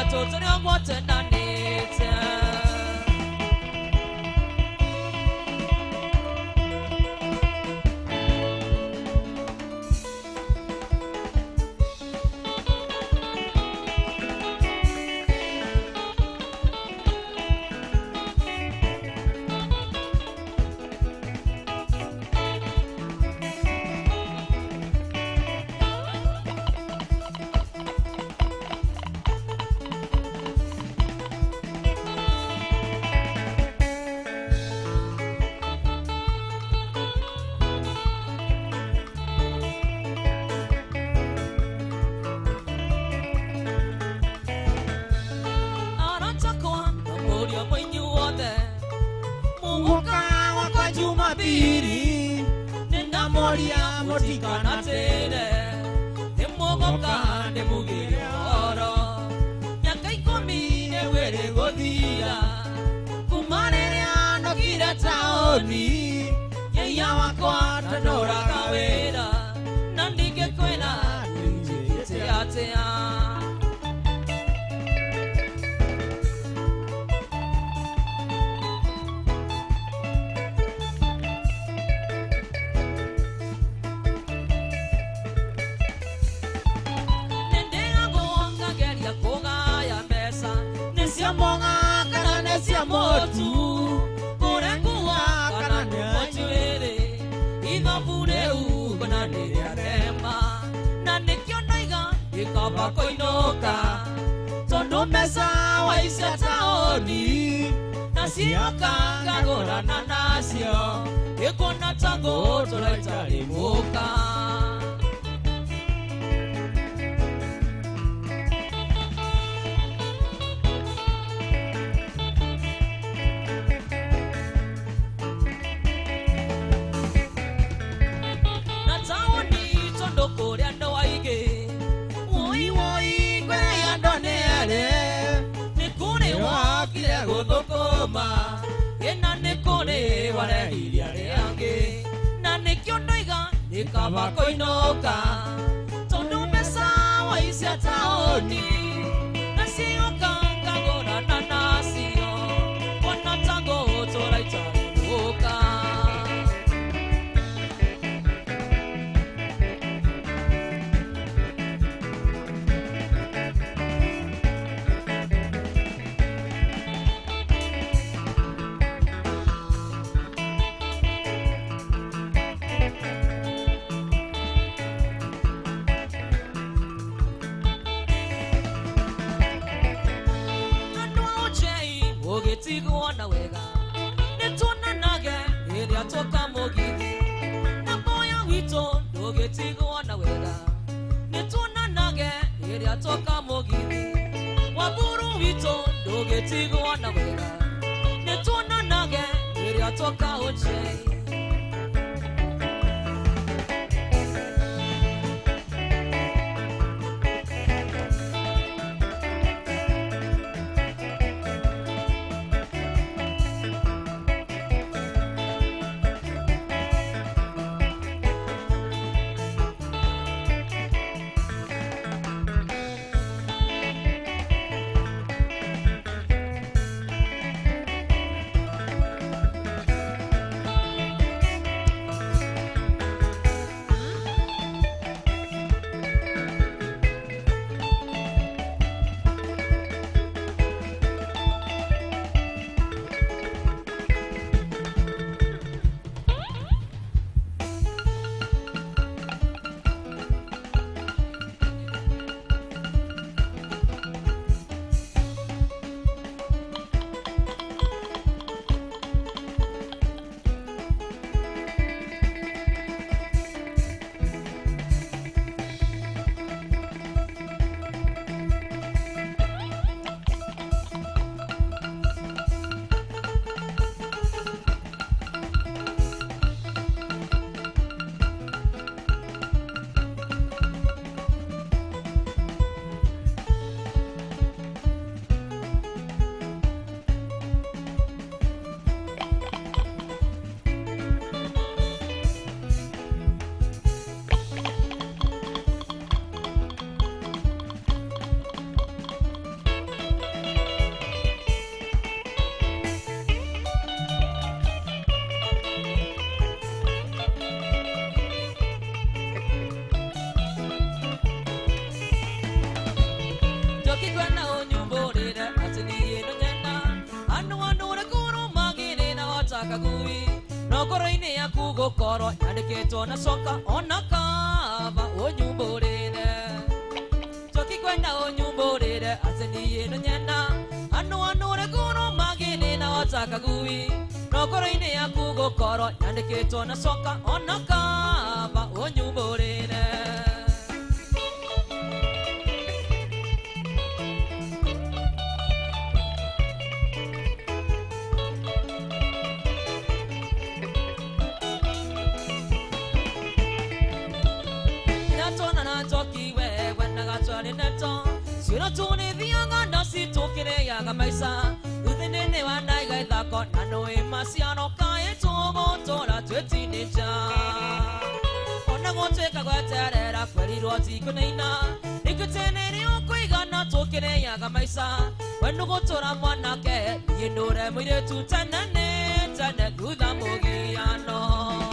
Totally what and I need Nenda moria motika na tere Nemogoka nemugire oro Nyaka ikomi newere gothira Kumarere anokire taoni Yeya wakwa tandora kawera Nandike kwena Njikite atea Motu Kurengua kanane mochuere Iga fureu kanane arema Nane kionaiga Ikaba koinoka Tondo mesa waisya taoni Nasioka kagora na nasio Ikona tango tolaitari muka Ena nekone wale hiliare ange Na nekiondoiga Nikaba koinoka Tondo mesa waisya taoni Nasioka kagora na nasio Wana tango tola itarimuka Wana wega Netuna nage Iria toka mogidi Na moya wito Dogetigo wana wega Netuna nage Iria toka mogidi Waburu wito toka oche Nokoroine ya kugokoro yandiketwo na soka onakava onyumburire Toki kwenda onyumburire atendie no nyenda Anu rekuro magine na wataka gui Nokoroine ya kugokoro yandiketwo na soka onakava onyumburire Sino tuni vianga nasi tokire ya gamaisa Utenene wanai gai thako nano emasiano kae togo tora tweti ninja Ona goteka gweterera kweri roti kuneina Ikutenene okuigana tokire ya gamaisa Wenu gotora mwanake Yinure mwire tutanane Tane gudha mugiano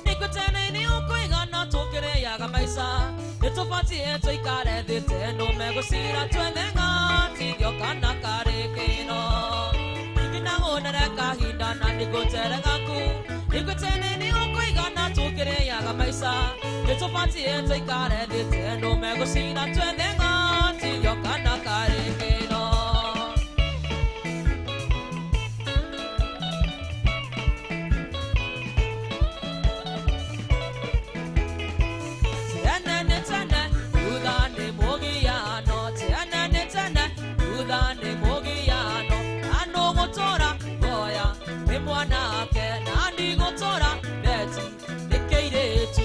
Nikutene ni okuigana tokire ya gamaisa Nitufati eto ikare dhite no megusira twenenga Tidio kana kare kino Nikinagona kahinda na nikutene ngaku Nikutene ni okuigana tokire ya gamaisa Nitufati eto ikare dhite no megusira twenenga Tidio kana kare kino Betty,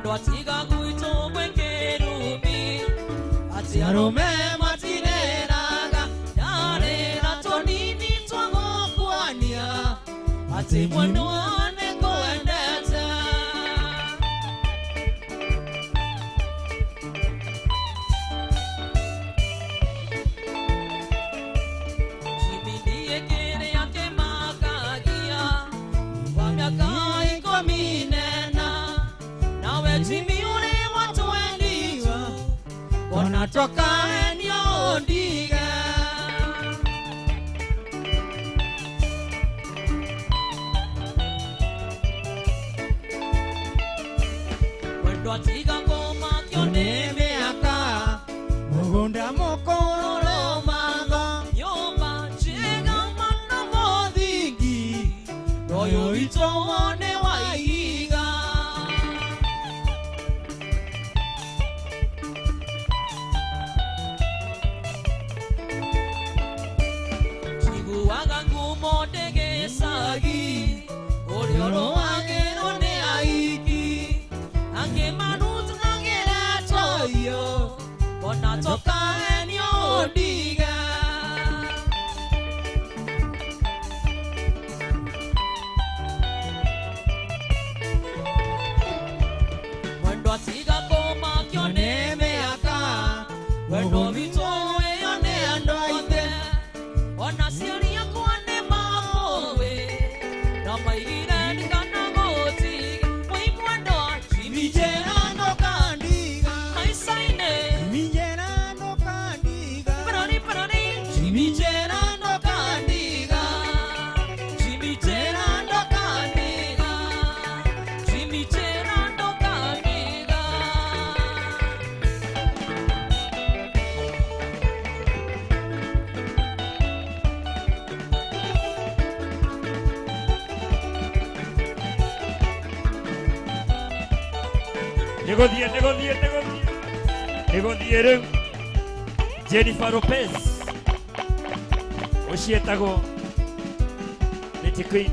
mwendo atiga gwitũ gwĩ kĩrumi atĩ Arũme matireraga ndarĩ na tũnini twa gũkuania atĩ mwendo wa nĩngwendete Jimmy kĩrĩa kĩmakagia wa mĩaka ikũmi nena nawe Jimmy ũrĩ wa 22 wanatoka eneo ndiga mwendo atiga ngoma kĩone mĩaka mũgũnda mũkũrũ mago nyũmba njega mana mũthingi ũyũ witũ wone wa ihiga njiguaga ngumo ndĩgĩcagi ũrĩa ũrũagĩrwo nĩ aiki angĩ marutagĩra toyo ona toka eneo ndiga mwendo atiga ngoma kĩone mĩaka wendo witũ wĩone andũ othe ona ciũria kwa nĩ mamũĩ na maigire ndigana gũtiga mwĩ mwendo Jimmy mijerano kandiga maica-inĩ mijerano kandiga parari Jimmy Gerando kandiga Jimmy Gerando kandiga Jimmy Gerando kandiga Negodie rĩu Jennifer Lopez ũciĩtagwo Nitty Queen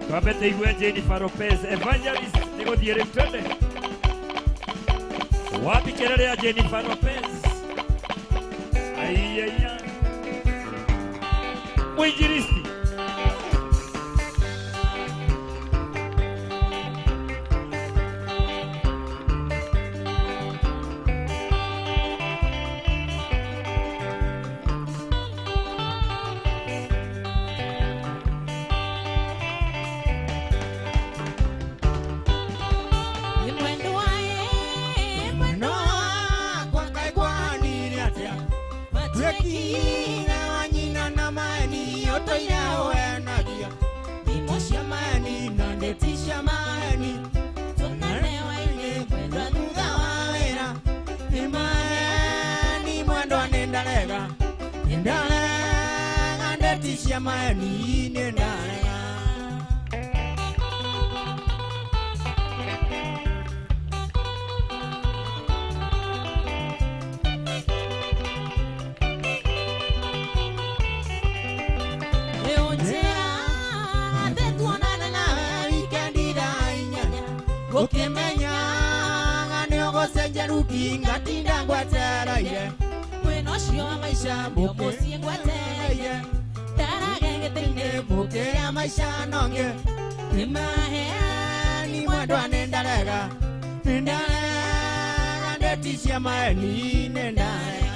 twambe tũigue Jennifer Lopez Evangelist negodie rĩu twende wapi kelele ya Jennifer Lopez aiya mwinjilisti Yamani nendaya Ukimenya ngane ogosenja rukinga tinda ngwateraire mwena ũcio wa maica mbio mũciĩ ngwetereire Taragenge mukea maisha nonge Imaheani mwendo anendarega Nendarega ndetisha maeni nendarega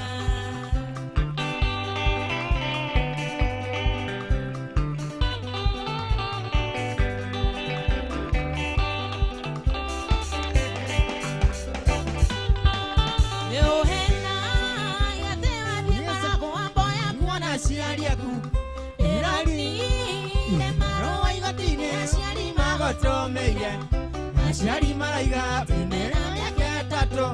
Aciari maraiga bimera mĩaka ĩtatũ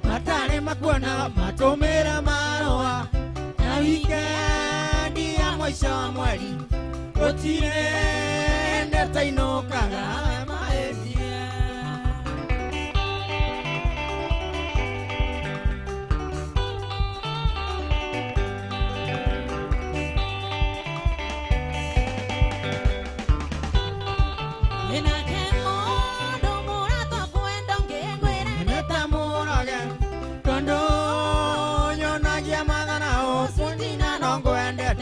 matarĩ makuona matũmĩra maroa na wikendi ya mwisho wa mweri gũtirĩ ndeto inũkaga mahĩtia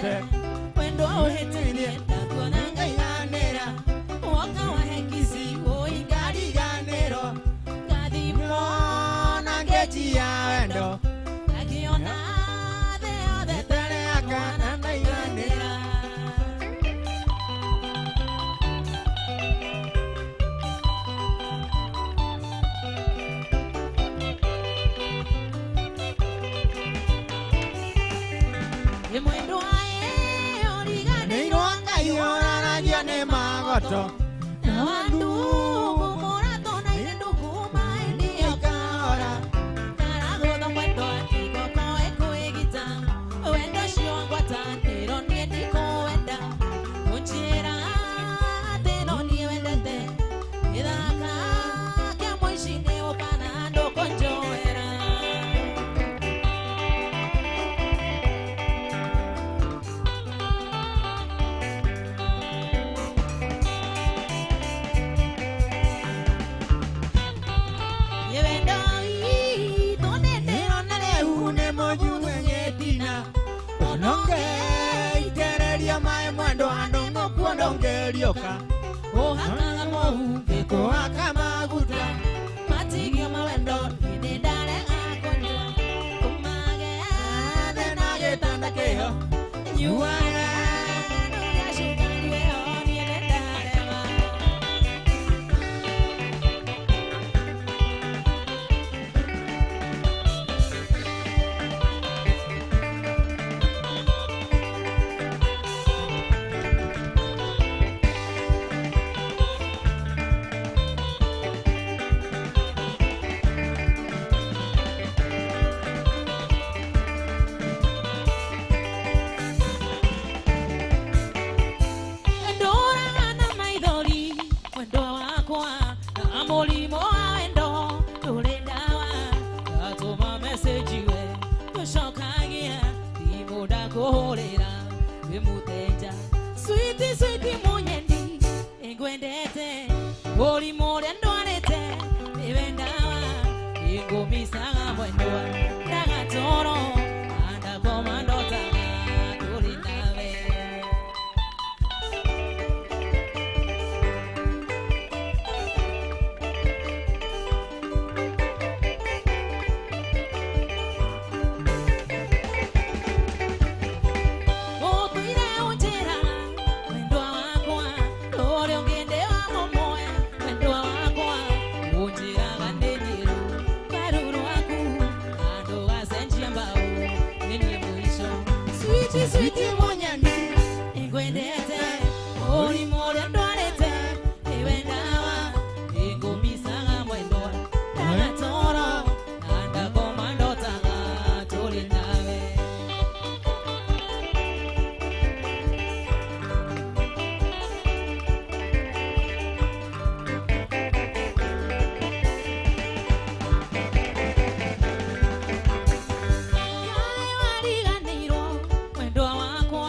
wendete wendo uhetinie ndakuona ngaiganĩra woka wahekisi ũingariganĩro gathimo na ngeji ya wendo ngagiona thĩ yothe tene akana ndaiganĩra mwendo aye origanĩirwo nĩirwangaihũranagia nĩ magoto na wandu mũratona ndũkuma endia ikahora karagũtha mwendo atigoko ekwĩgita wendo cio ngwatanĩro niĩ ndikũwenda ũnjĩra atĩ no niĩ wendete gĩthaka kĩa mũici-inĩ ũkana ndũkũnjoera ndongerioka ũhakaga mũhu ngĩkũhaka maguta matigio mawendo hĩndĩ ndarega kũnyua kũmagethĩ na gĩtanda kĩho nyuaga cukari wĩho niĩ nĩndarega mũrimũ wa wendo ndũrĩ ndawa ndatũma meseji we tũcokagia thimũ ndakũhũrĩra wĩ mũteja switi switi mũnyendi nĩngwendete mũrimũ ũrĩa ndwarĩte nĩwe ndawa nĩngũmicaga mwendwa ndagatoro andakoma ndotaga tũrĩ nawe switi mũnyeni nĩngwendete mũrimũ ũrĩa ndwarĩte nĩwe ndawa nĩngũmicaga mwendwa ndagatoro na ndakoma ndotaga tũrĩ nawe wariganĩirwo mwendwa wakwa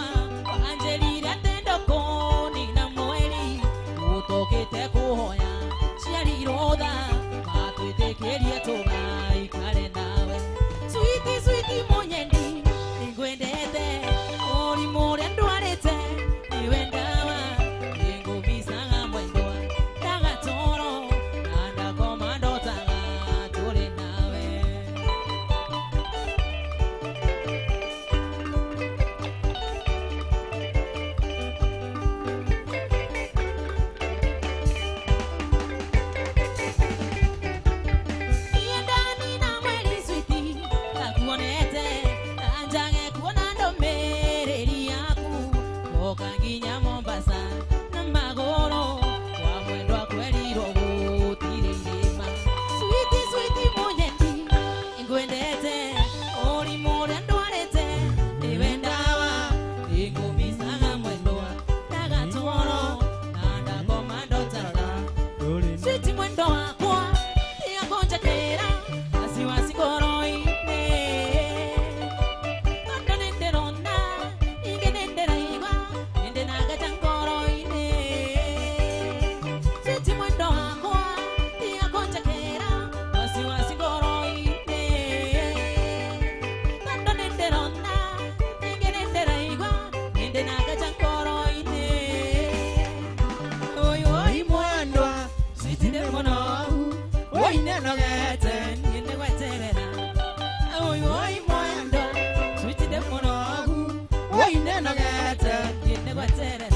nogete Yende gweterera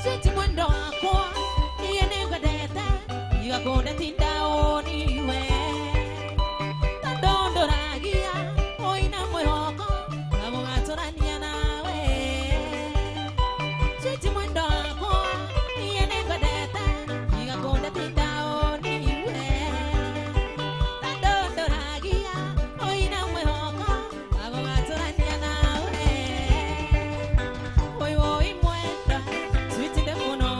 Switi mwendo wako Yende gwedete Igakunde tindaoniwe Tandondoragia Oina mwehoko Namugatorania nawe Switi mwendo wako Yende gwedete Igakunde tindaoniwe Tandondoragia Oina mwehoko Namugatorania nawe Oi oi mwenda Switi de mono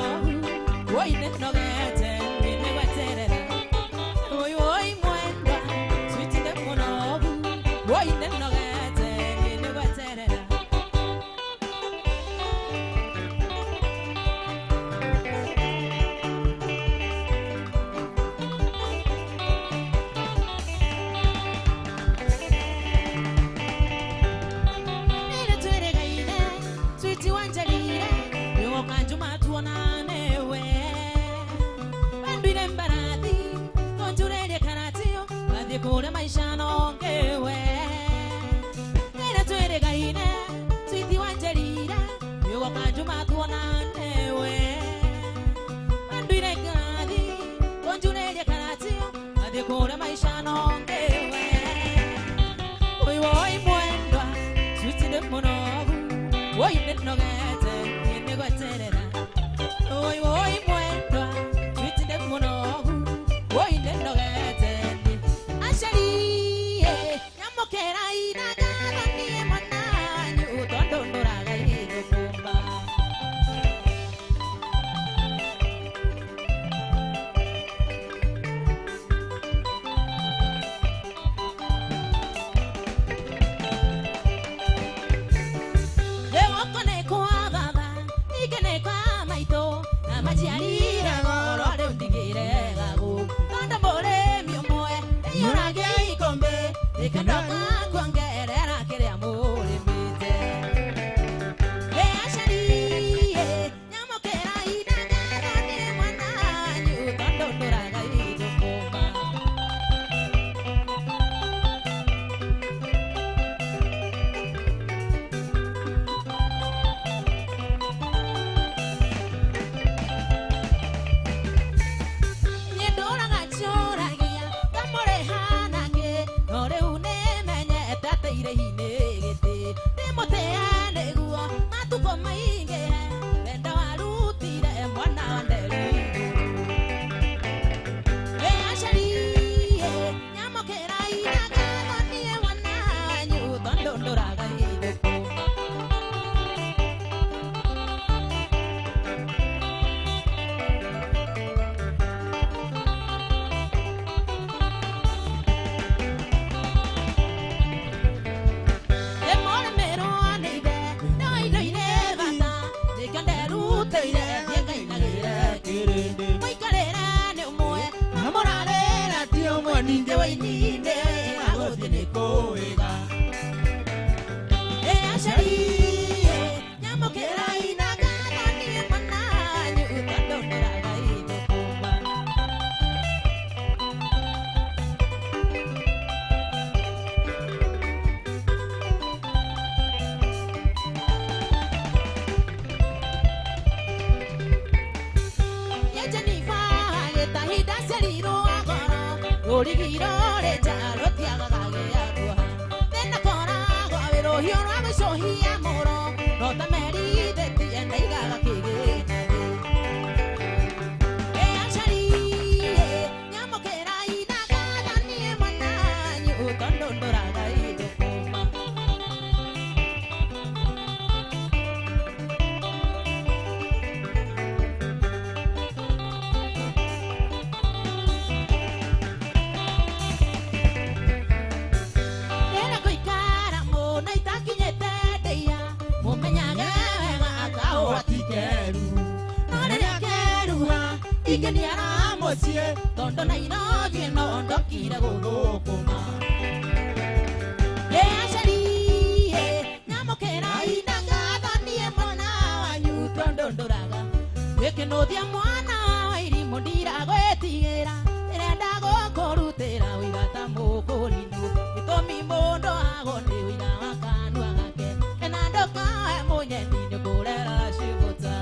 Oi ne nogete Yende gweterera Oi oi mwenda Switi de mono Oi ne nogete Yende gweterera Nile tweregaine Switi wanjalire Yo kanjuma tuonanewe Bandwile mbarati Konjurelie karatio Badhi kule maisha nongewe Nile tweregaine Switi wanjalire Yo kanjuma tuonanewe Bandwile karatio Konjurelie karatio Badhi kule maisha nongewe Oi oi mwendwa Switi de monogu Oi ne nogete Yende gweterera Oi oi mwendwa Switi de monogu Oi ne nogete Ashari Nyamokera inagada Niye mananyu Tondondoraga idokumba Leo kone kwa baba Ikene kwa maito Na majialira ngorore undigire gagu Tonda mbore miumoe Eyorage ikombe Ikandoka kuangerera kere amore mite Ashari Nyamokera inagada Niye mananyu Tondondoraga idokumba Nyendora gachoragia Tamore hanake Nore unemenye Tate irehine gete Demoteane guo Matuko mainge Wenda warutire Mwana wanderigu Ashari Nyamokera inagada Niye wananyu Tondondoraga idokumba Emore mero aneibe Noino ine bata Nikanderu teire Tienga inagire kirindi Moikarera ne umoe amorarera tio mwaninde waininde agothi nikuiga Ashari Nyamokera inagada Niye mananyu Tondondoraga idokumba Ye Jennifer Getahida seriro agoro Origiro reja Rotiaga gage agua Tena kora Gwavero hioro Avishohi amoro Nota meri de ti Enda igaga kige Ashari Nyamokera inagada Niye mananyu Tondondoraga idokumba Nena koikara Mona itakinyete Deia Mumenyage Wega Akao atikeru Norere keruha Ingeniara mocie Tondo na inogie Nondokire gudukuma Ashari Nyamokera inagada Niye mananyu Kenothia mwana wa irimũ ndiragwĩtigĩra ndĩrenda gũkũrutĩra ũira ta mũkũrinũ gĩtũmi mũndũ agwo nĩ ũira wa kanua gake na ndũkae mũnyeni nĩkũrera cibũta.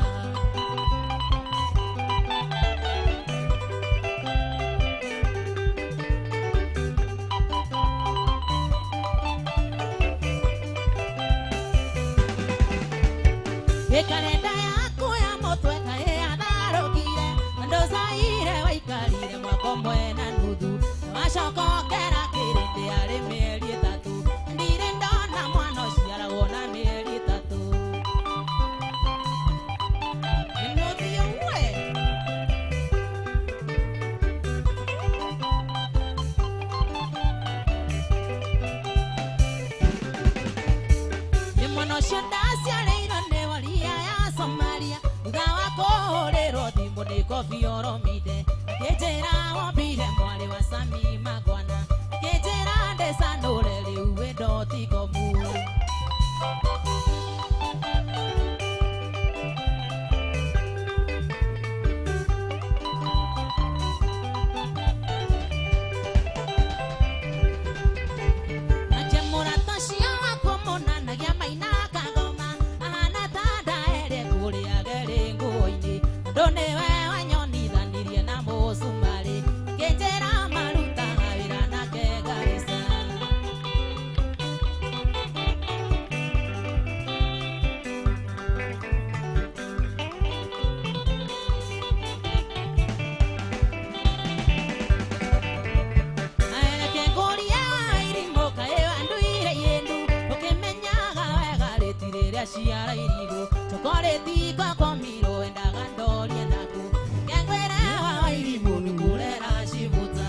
Kalenda yako ya mũtwe kaĩ atharũkire ndũcaire waikarire mwaka ũmwe na nuthu wacoka ũkera kĩrĩndĩ arĩ mĩeri ĩtatũ ndirĩ ndona mwana ũciaragwo na mĩeri ĩtatũ. Kĩnuthia we nĩ mwana ũcio ndaciarĩirwo nĩ waria ya Somalia thutha wa kũhũrĩrwo thimũ nĩ Koffi Olomide akĩnjĩra wombire mwarĩ wa Sami Magwana akĩnjĩra ndĩcanũre rĩu wendo ti komu. Ciara irigo chokoreti kwa komiro endaga ndorie naku kengwere wa irigo nukurera cibuta.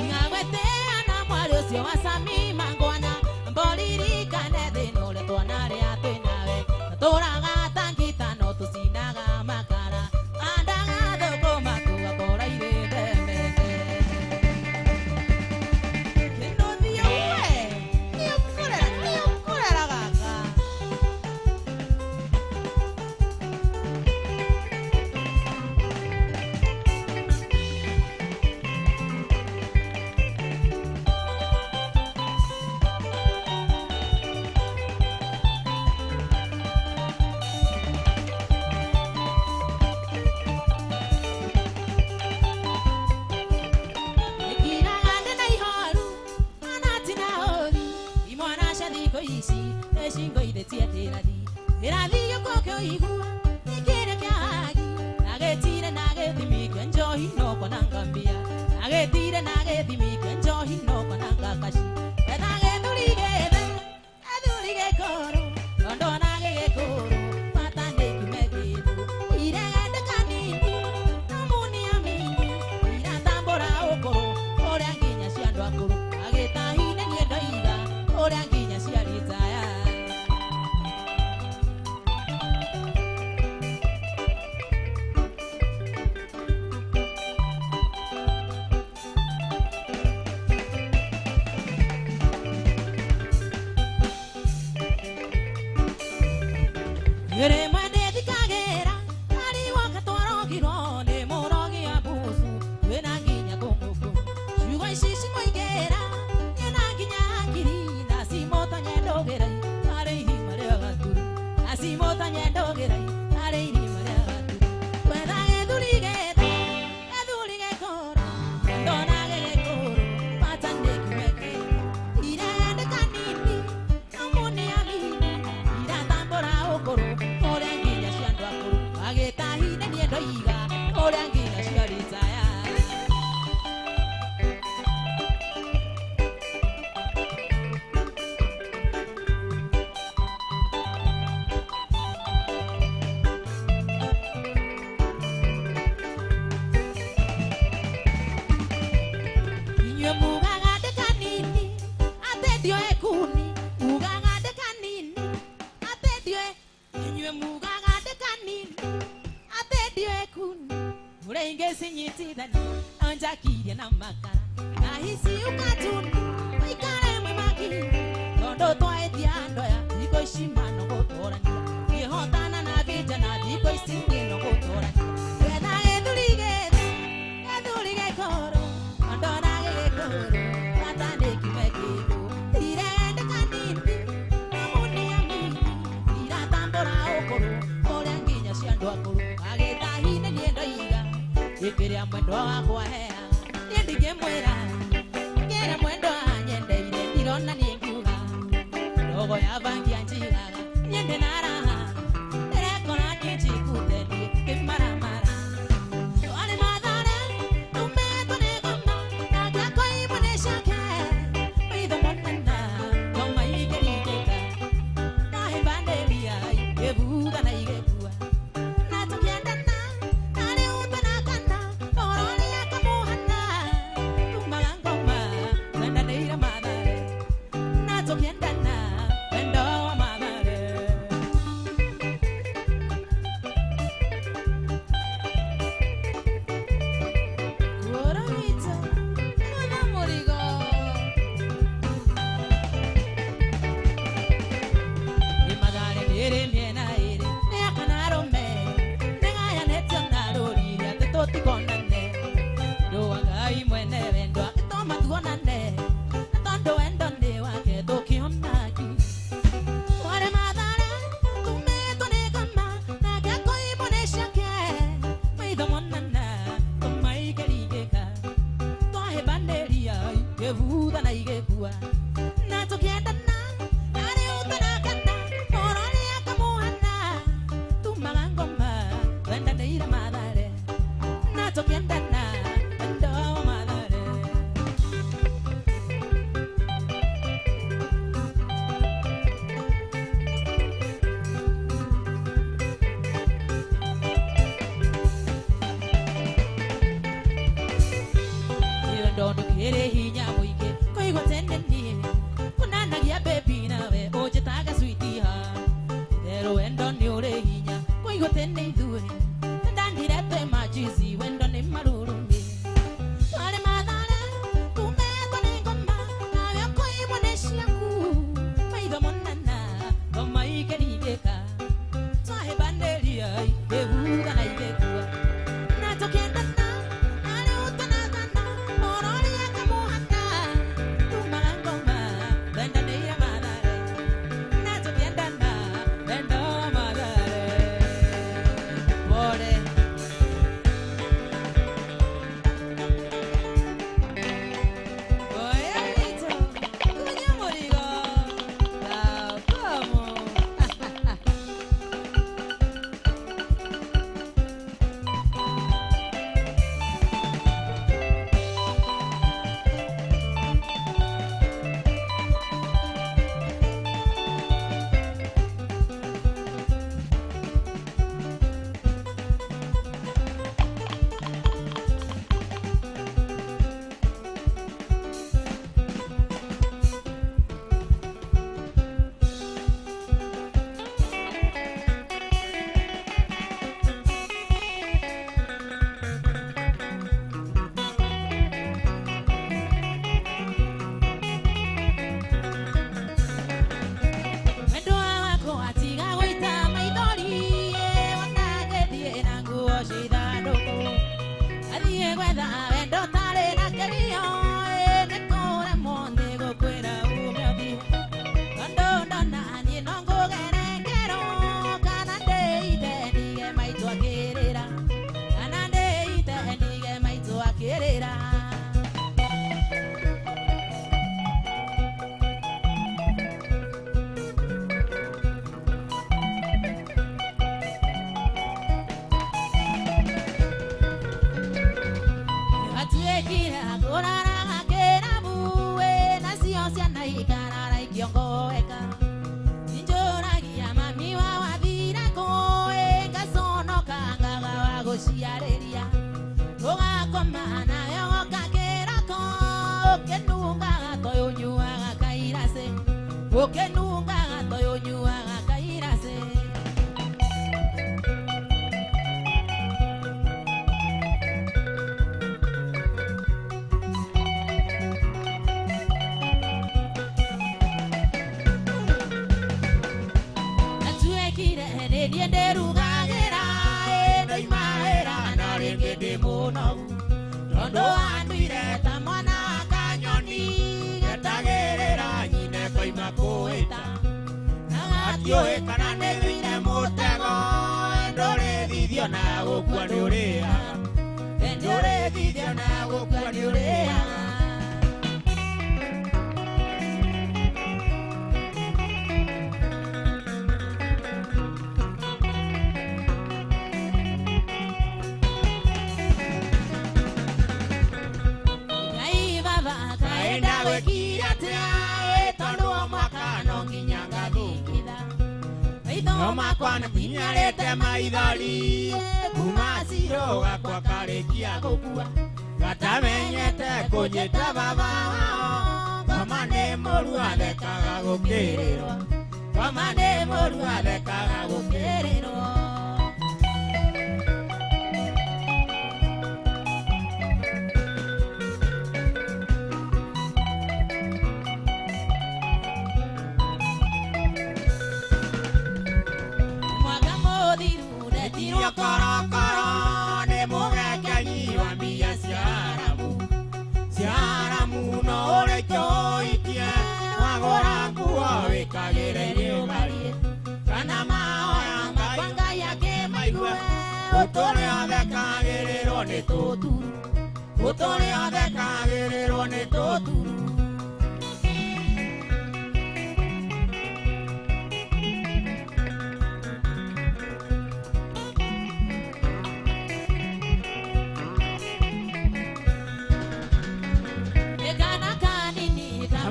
Ngagweteana mwari ucio wa Sami Magwana mboririkane thĩna ũrĩa twanarĩa twĩnawe tũraga tusinaga makara andaga thũkũma tũgakora irĩ ndemete. Kĩnuthia we nĩ ũkũrera gaka. Eshingo ithetie kĩrathi kĩrathi gĩũko kĩoigua nĩkĩrĩa kĩa hagi nagĩtire na gĩthimi kĩa njohi noko na ngambia nagĩtire na gĩthimi kĩa njohi noko na ngakaci etha gĩthuri gĩthe gĩthuri gĩkũrũ rondo na gĩgĩkũrũ bata nĩkiume kĩndũ iregende kanini namunia mingi iratambũra ũkũrũ ũrĩa nginya cia andũ akũrũ agĩtahine niĩ ndoiga ũrĩa nginya cia ritaya. ingesinyitithania anjakirie na makara na hisi ukatuni uikare mwimaki tondo twaetia ndoya thiko ici mano gũtũrania ngĩhotana na vijana thiko ici ngĩno gũtũrania wetha gĩthuri gĩkũrũ ondora gĩkũrũ gatandĩkime kĩndũ irende kanini namuni amini iratambũra ũkũrũ ũrĩa nginya cia andũ akũrũ agĩtahine niĩ ndoiga ĩkĩrĩa mwendo wakwa hea niĩ ndingĩmwĩra ngĩra mwendo anyendeire ndirona niĩ ngiuga ndogo ya bangi anjiraga niĩ ndĩ na raha ndĩrekora niĩ njikutenie kĩmaramara twari Mathare tumĩtwo nĩ ngoma na ngakũimwo nĩ cake maitho monana ngoma igĩringĩka nahe banderia igĩbutha na igĩkua na tũkĩendana narĩ ũtanakana ũhoro ũrĩa kamũhana tumaga ngoma twendanĩire Mathare na tũkĩendana wendo wa Mathare Kuorowita mwana mũrigo Mathare nĩrĩ mĩena ĩrĩ mĩaka na arũme nĩgayanĩtio na rũriri atĩ tũtikonane ndũa Ngai mwene wendo agĩtũma tuonane na tondũ wendo nĩ wake tũkĩonaki twari Mathare tumĩtwo nĩ ngoma na ngakũimwo nĩ cake maitho monana ngoma igĩringĩka twahe banderia igĩbutha na igĩkua na tũkĩendana narĩ ũtanakana ũhoro ũrĩa kamũhana tumaga ngoma twendanĩire Mathare na tũkĩendana wendo wa Mathare wendo ndũkĩrĩ hinya mũingĩ kũigua tene niĩ kũnanagia baby nawe ũnjĩtaga sweetheart therũ wendo nĩ ũrĩ hinya kũigua tene ithuĩ nĩndanire twĩ majuzi wendo nĩ marũrũmi twari Mathare tumĩtwo nĩ ngoma nawe ũkũimwo nĩ ciaku maitho monana ngoma igĩringĩka twahe banderia igĩbutha na igĩkua na tũkĩendana narĩ ũtanakana ũhoro ũrĩa kamũhaka tumaga ngoma twendanĩire Mathare na tũkĩendana wendo wa Mathare Bore oya wito kunya mũrigo Tabamu wendo wako atiga gũita maithori wona ngĩthiĩ na nguo cia ithandũkũ athiĩ gwetha wendo tarĩ na kĩrio nĩkũremwo nĩ gũkwĩra ume ũthiĩ tondũ ndona niĩ no ngũgere ngero kana ndĩite ndige maitũ akĩrĩra kana ndĩite ndige maitũ akĩrĩra atuĩkire kũraraga kĩrabu nacio ciana ikarara ikĩongoeka injũragia mami wa wathire kũ ngaconoka ngaga wa gũciarĩria ũgakoma nayo goka kĩroko ũkĩnungaga toyũ nyuaga kairacĩ ũkĩnungaga toyũ nyuaga kairacĩ nogu tondo anduire ta mwana wa kanyoni getagirira nyine koima kuita atiuĩ kana nĩ thĩine mũtego ndũrĩthithio na gũkua nĩ ũrĩaga ndũrĩthithio na gũkua nĩ ũrĩaga Makwana pinyarete maithori kuma ciro gakwa karĩkia gũkua gatamenyete kũnjĩta baba kama nĩ mũru athekaga gũkĩrĩrwo kama nĩ mũru athekaga gũkĩrĩrwo Korokoro nĩ mũgekenyi wa mbia cia Arabu no ũrĩkio ũikie wagũra nguo wĩkagĩre irĩũmari kana mahoya Ngai akĩmaigue ũtũũre ũthekagĩrĩrwo nĩ tũturu ũtũũre ũthekagĩrĩrwo nĩ tũturu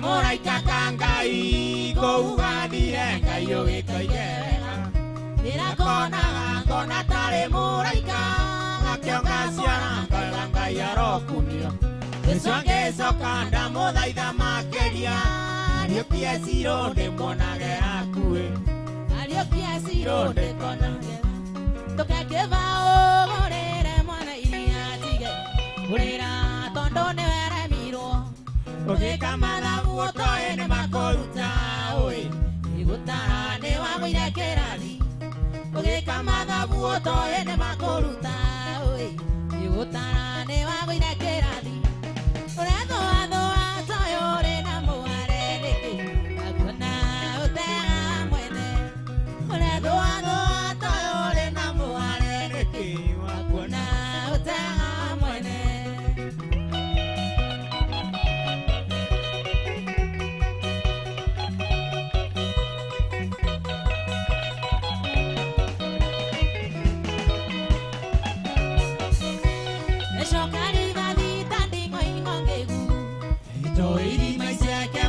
Moraika kangai kougathire Ngai ũgĩkoige wega ndĩrakonaga ngona tarĩ mũraika gakĩonga ciara ngoiga Ngai arokumio Jesũ angĩcoka ndamũthaitha makĩria ariũkie ciro ndĩmuonage akuĩ ariũkie ciro ndĩkonage ndũkangĩva ũgũrĩre mwana iria atige ũrĩra tondũ nĩweremirwo ũgĩka mathabu ũtoĩ nĩ makũruta ũĩ igũtara nĩ wagũire kĩrathi ũgĩka mathabu ũtoĩ nĩ makũruta ũĩ igũtara nĩ wagũire kĩrathi ũrethũathũa toĩ ũrĩ na mũhare nĩkĩ akuona ũtega mwene ũrethũathũa toĩ ũrĩ na mũhare nĩkĩ akuona ũtega mwene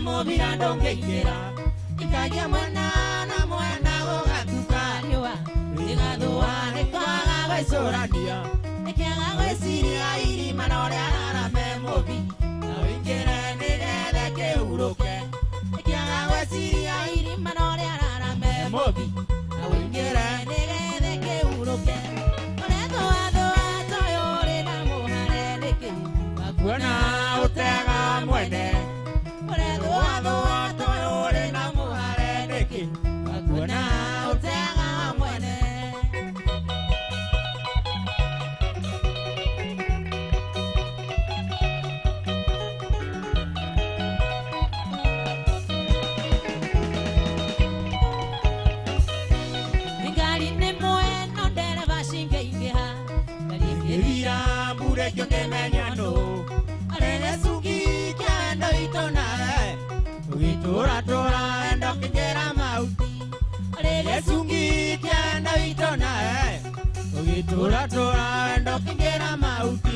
Mobira ndongĩingĩra ikagia mwena na mwena gũgatuka riũa rĩgathũa rĩkwaga gwĩcũrania rĩkĩaga gwĩciria irima na ũrĩa ararame mũbi na wĩingĩre nĩgetha kĩhurũke rĩkĩaga gwĩciria irima na ũrĩa ararame mũbi na wĩingĩre nĩgetha kĩhurũke ũrethũathũa toĩ ũrĩ na mũhare nĩkĩ wakuona ũtega mwene ũrethũathũa toĩ ũrĩ na mũhare nĩkĩ wakuona ũtega mwene ngari nĩ mwena ndereba cingĩingĩha ngari ĩngĩthira mbure ngĩmenya nũ arere cungi kĩando itũ nawe ũgĩtũra tũra endo kĩngĩra mauti arere cungi kĩando itũ nawe ũgĩtũra tũra endo kĩngĩra mauti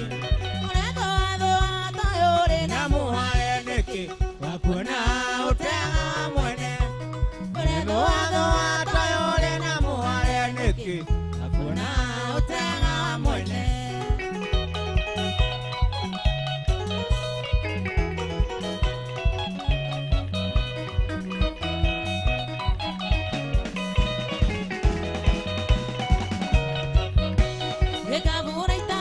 ũrethũathũa toĩ ũrĩ na mũhare nĩkĩ wakuona ũtega mwene ũrethũathũa toĩ ũrĩ na mũhare nĩkĩ wakuona ũtega mwene Gĩkabũra ita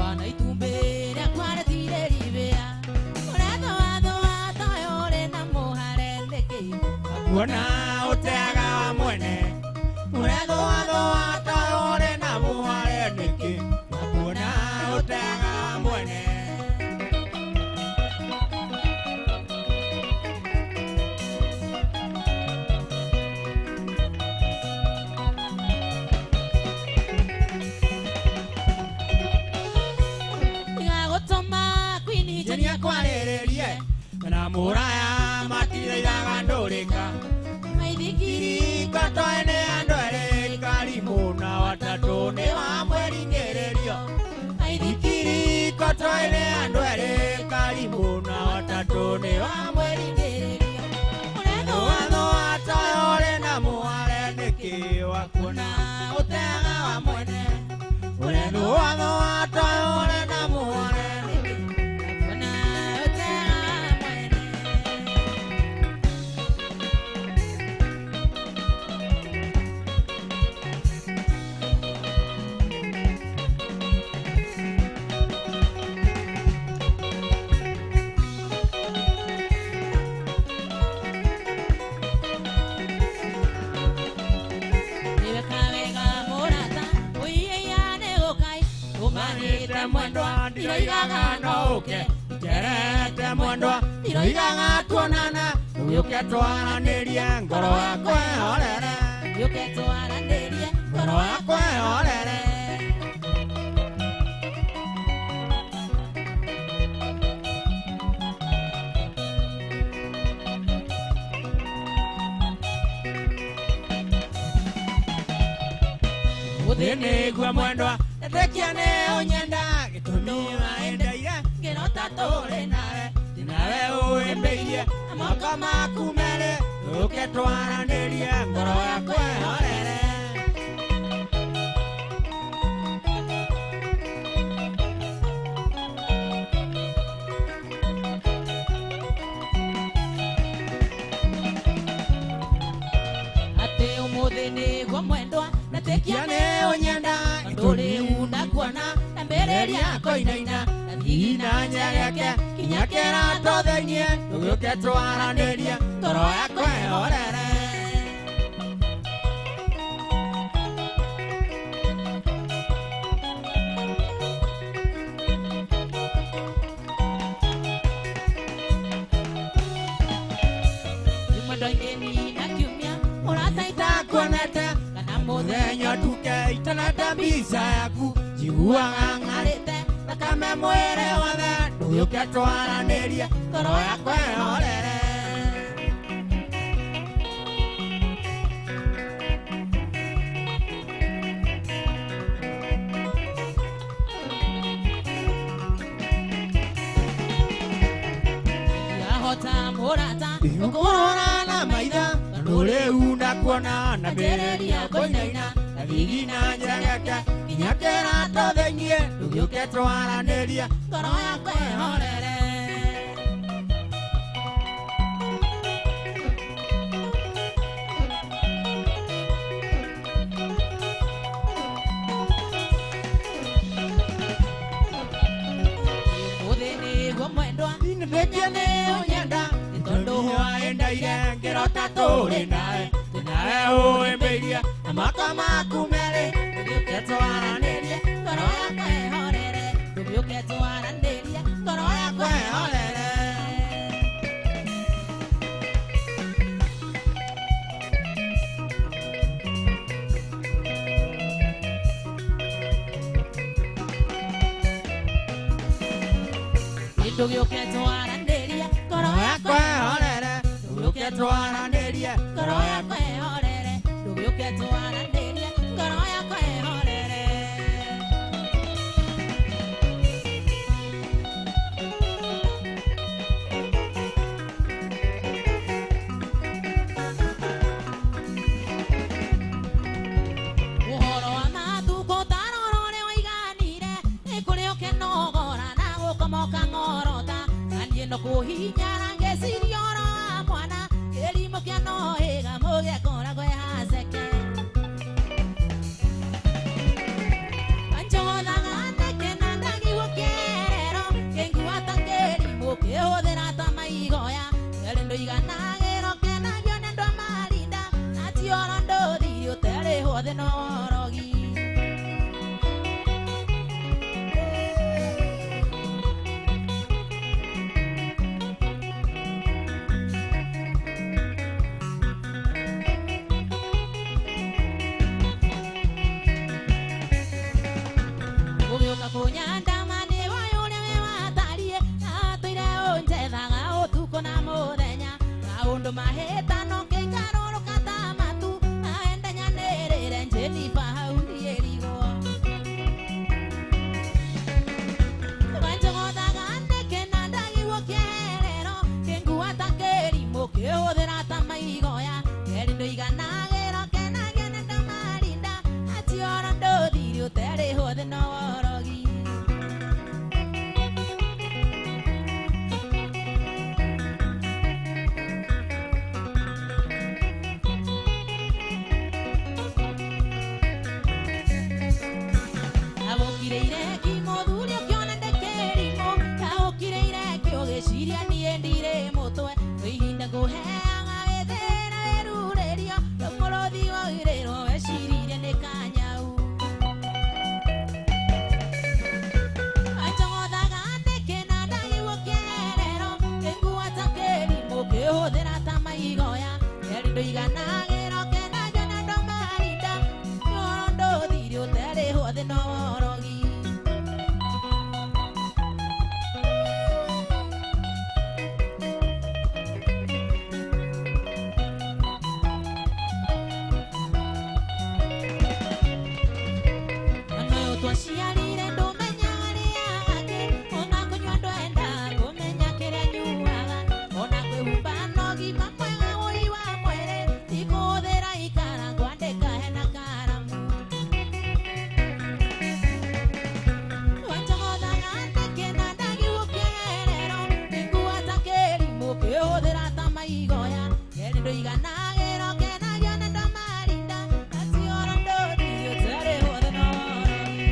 Kana itumbi rĩa kwaretire ribĩa ũretho watho watoyore na mũhare nĩkĩ kuona ũteaga wa mwene ũretho watho watoyore na mũhare nĩkĩ kuona ũteaga wa mwene Jenia kwarererie na muraya matiraga ndoreka maithikiri kwatoene andwere karimu na watatu ni wa mweringererio maithikiri kwatoene andwere karimu na watatu ni wa mweringererio ũretho watho watoyore na muhare nĩkĩ wa kuona ũteaga wa mwene ũretho watho watoyore na muhare mwendwa ndiroigaga no uke njerete mwendwa ndiroigaga tuonana uke twaranĩrie ngoro yakwa ĩhorere ũke twaranĩrie ngoro yakwa ĩhorere nĩguo mwendwa Tekia ne onyenda gĩtũmi waendeire ngĩrota tũrĩ nawe nawe ũĩmbĩirie amoko maku merĩ ũke twaranĩrie ngoro yakwa ĩhorere atĩ ũmũthĩ nĩguo mwendwa na tekia ne onyenda gĩtũmi unakuona na mbere rĩako inaina na thigina nyegeke kinya kĩrato thĩinĩ ũke twaranĩrie ngoro yakwa ĩhorere Muthenya tuke itanata mbica yaku njiguaga ng'arĩte thakame mwĩrĩ wothe ndũgĩũke twaranĩrie ngoro yakwa ĩhorere yahota mũrata ũkũrora na maitho ndũrĩu ndakuona na mbere rĩako inaina na thigina njegeke kinya kĩrato thĩinĩ ndũgĩũke twaranĩrie ngoro yakwa ĩhorere ũthĩ nĩguo mwendwa Tekia ne onyenda tondũ waendeire ngĩrota tũrĩ nawe nawe ũĩmbĩirie amoko maku merĩ ndũgĩũke twaranĩrie ngoro yakwa ĩhorere ndũgĩũke twaranĩrie ngoro yakwa ĩhorere ndũgĩũke twaranĩrie ngoro yakwa ĩhorere ndũgĩũke twaranĩrie ngoro yakwa ĩhorere ndũgĩũke twaranĩrie ngoro yakwa ĩhorere ũhoro wa mathukũ taroro ũrĩa waiganire nĩ kũrĩ ũkenogora na gũkomoka ng'orota na niĩ no kũhinyara ngeciria ũhoro wa mwana kĩrimũ kĩa nohĩga mũgĩakoragwo ehaceke njothaga ndeke na ndagiwo Tuka kunyandama ni wayune watarie atuire unjethaga utuko na muthenya maundu mahitano kingaruru katamatu aendenya nirire njenifa hau ndierigo wanjogothaga ndeke na ndagiwo kierero kinguata kerimo kihuthira ta maigoya kerindo iganagiro kenagia nendo marinda atioro nduthiri utere hothe no worogi abokireire kimothurio kiona ndekerimo kaokireire kiogeciria nie ndire mutwe ihinda nguheaga wethera werurerio rumorothi wairĩrwo weciririe nĩ kanyau anjogothaga ndeke na ndagiwo kĩerero kĩnguata kĩrimũ kĩhũthĩra ta maigoya kerindo iganagĩro kenagio na ndo marinda nyoro ndũthiri ũterĩ hothe no worogi anoyo twaciarire ndũmenyaga rĩagake ona kũnyua ndwenda kũmenya kĩrĩa nyuaga ona kwĩhumba na ũgima mwega woi wa mwĩrĩ tikũhũthĩra ikara ngwandĩka hena karamu wanjogothaga ndeke na ndagiwo kĩerero kĩnguata kĩrimũ kĩhũthĩra ta maigoya kerindo iganagĩro kenagio na ndo marinda atioro ndũthiri ũtarĩ hothe no worogi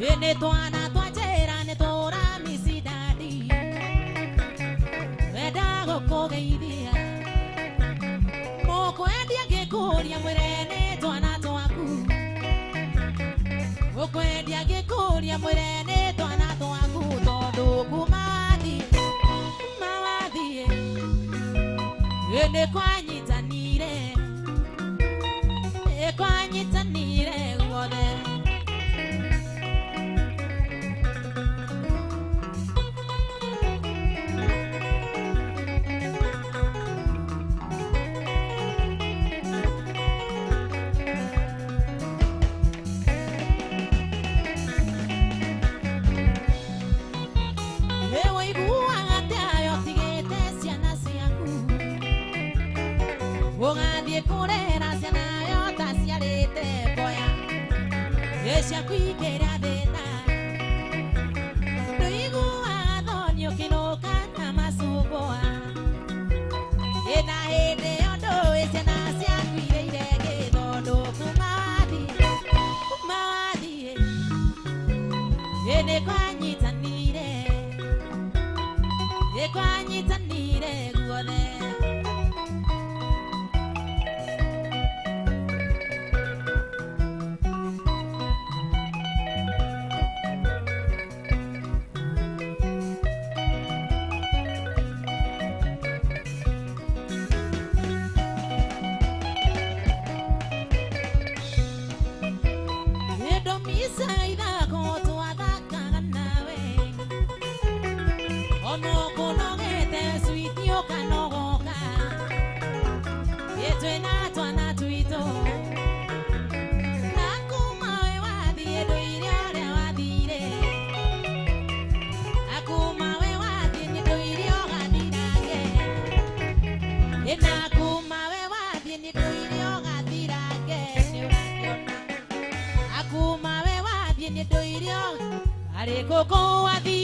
Ene twana twajera ne tora misidadi Weda goko geithia Moko endia gekuria mwirene twana twaku Moko endia gekuria mwirene twana twaku Tondu kumawathi Ene kwanyitanire Kwanyitanire guothe Ungathie kurera ciana yota ciarite boya Esha kwikera thina Nduigua thoni ukinuka na macumbua Ina hindi yondu ciana ciakwire githondu kumawathi Ene kwanyitanire guothe Koko wathi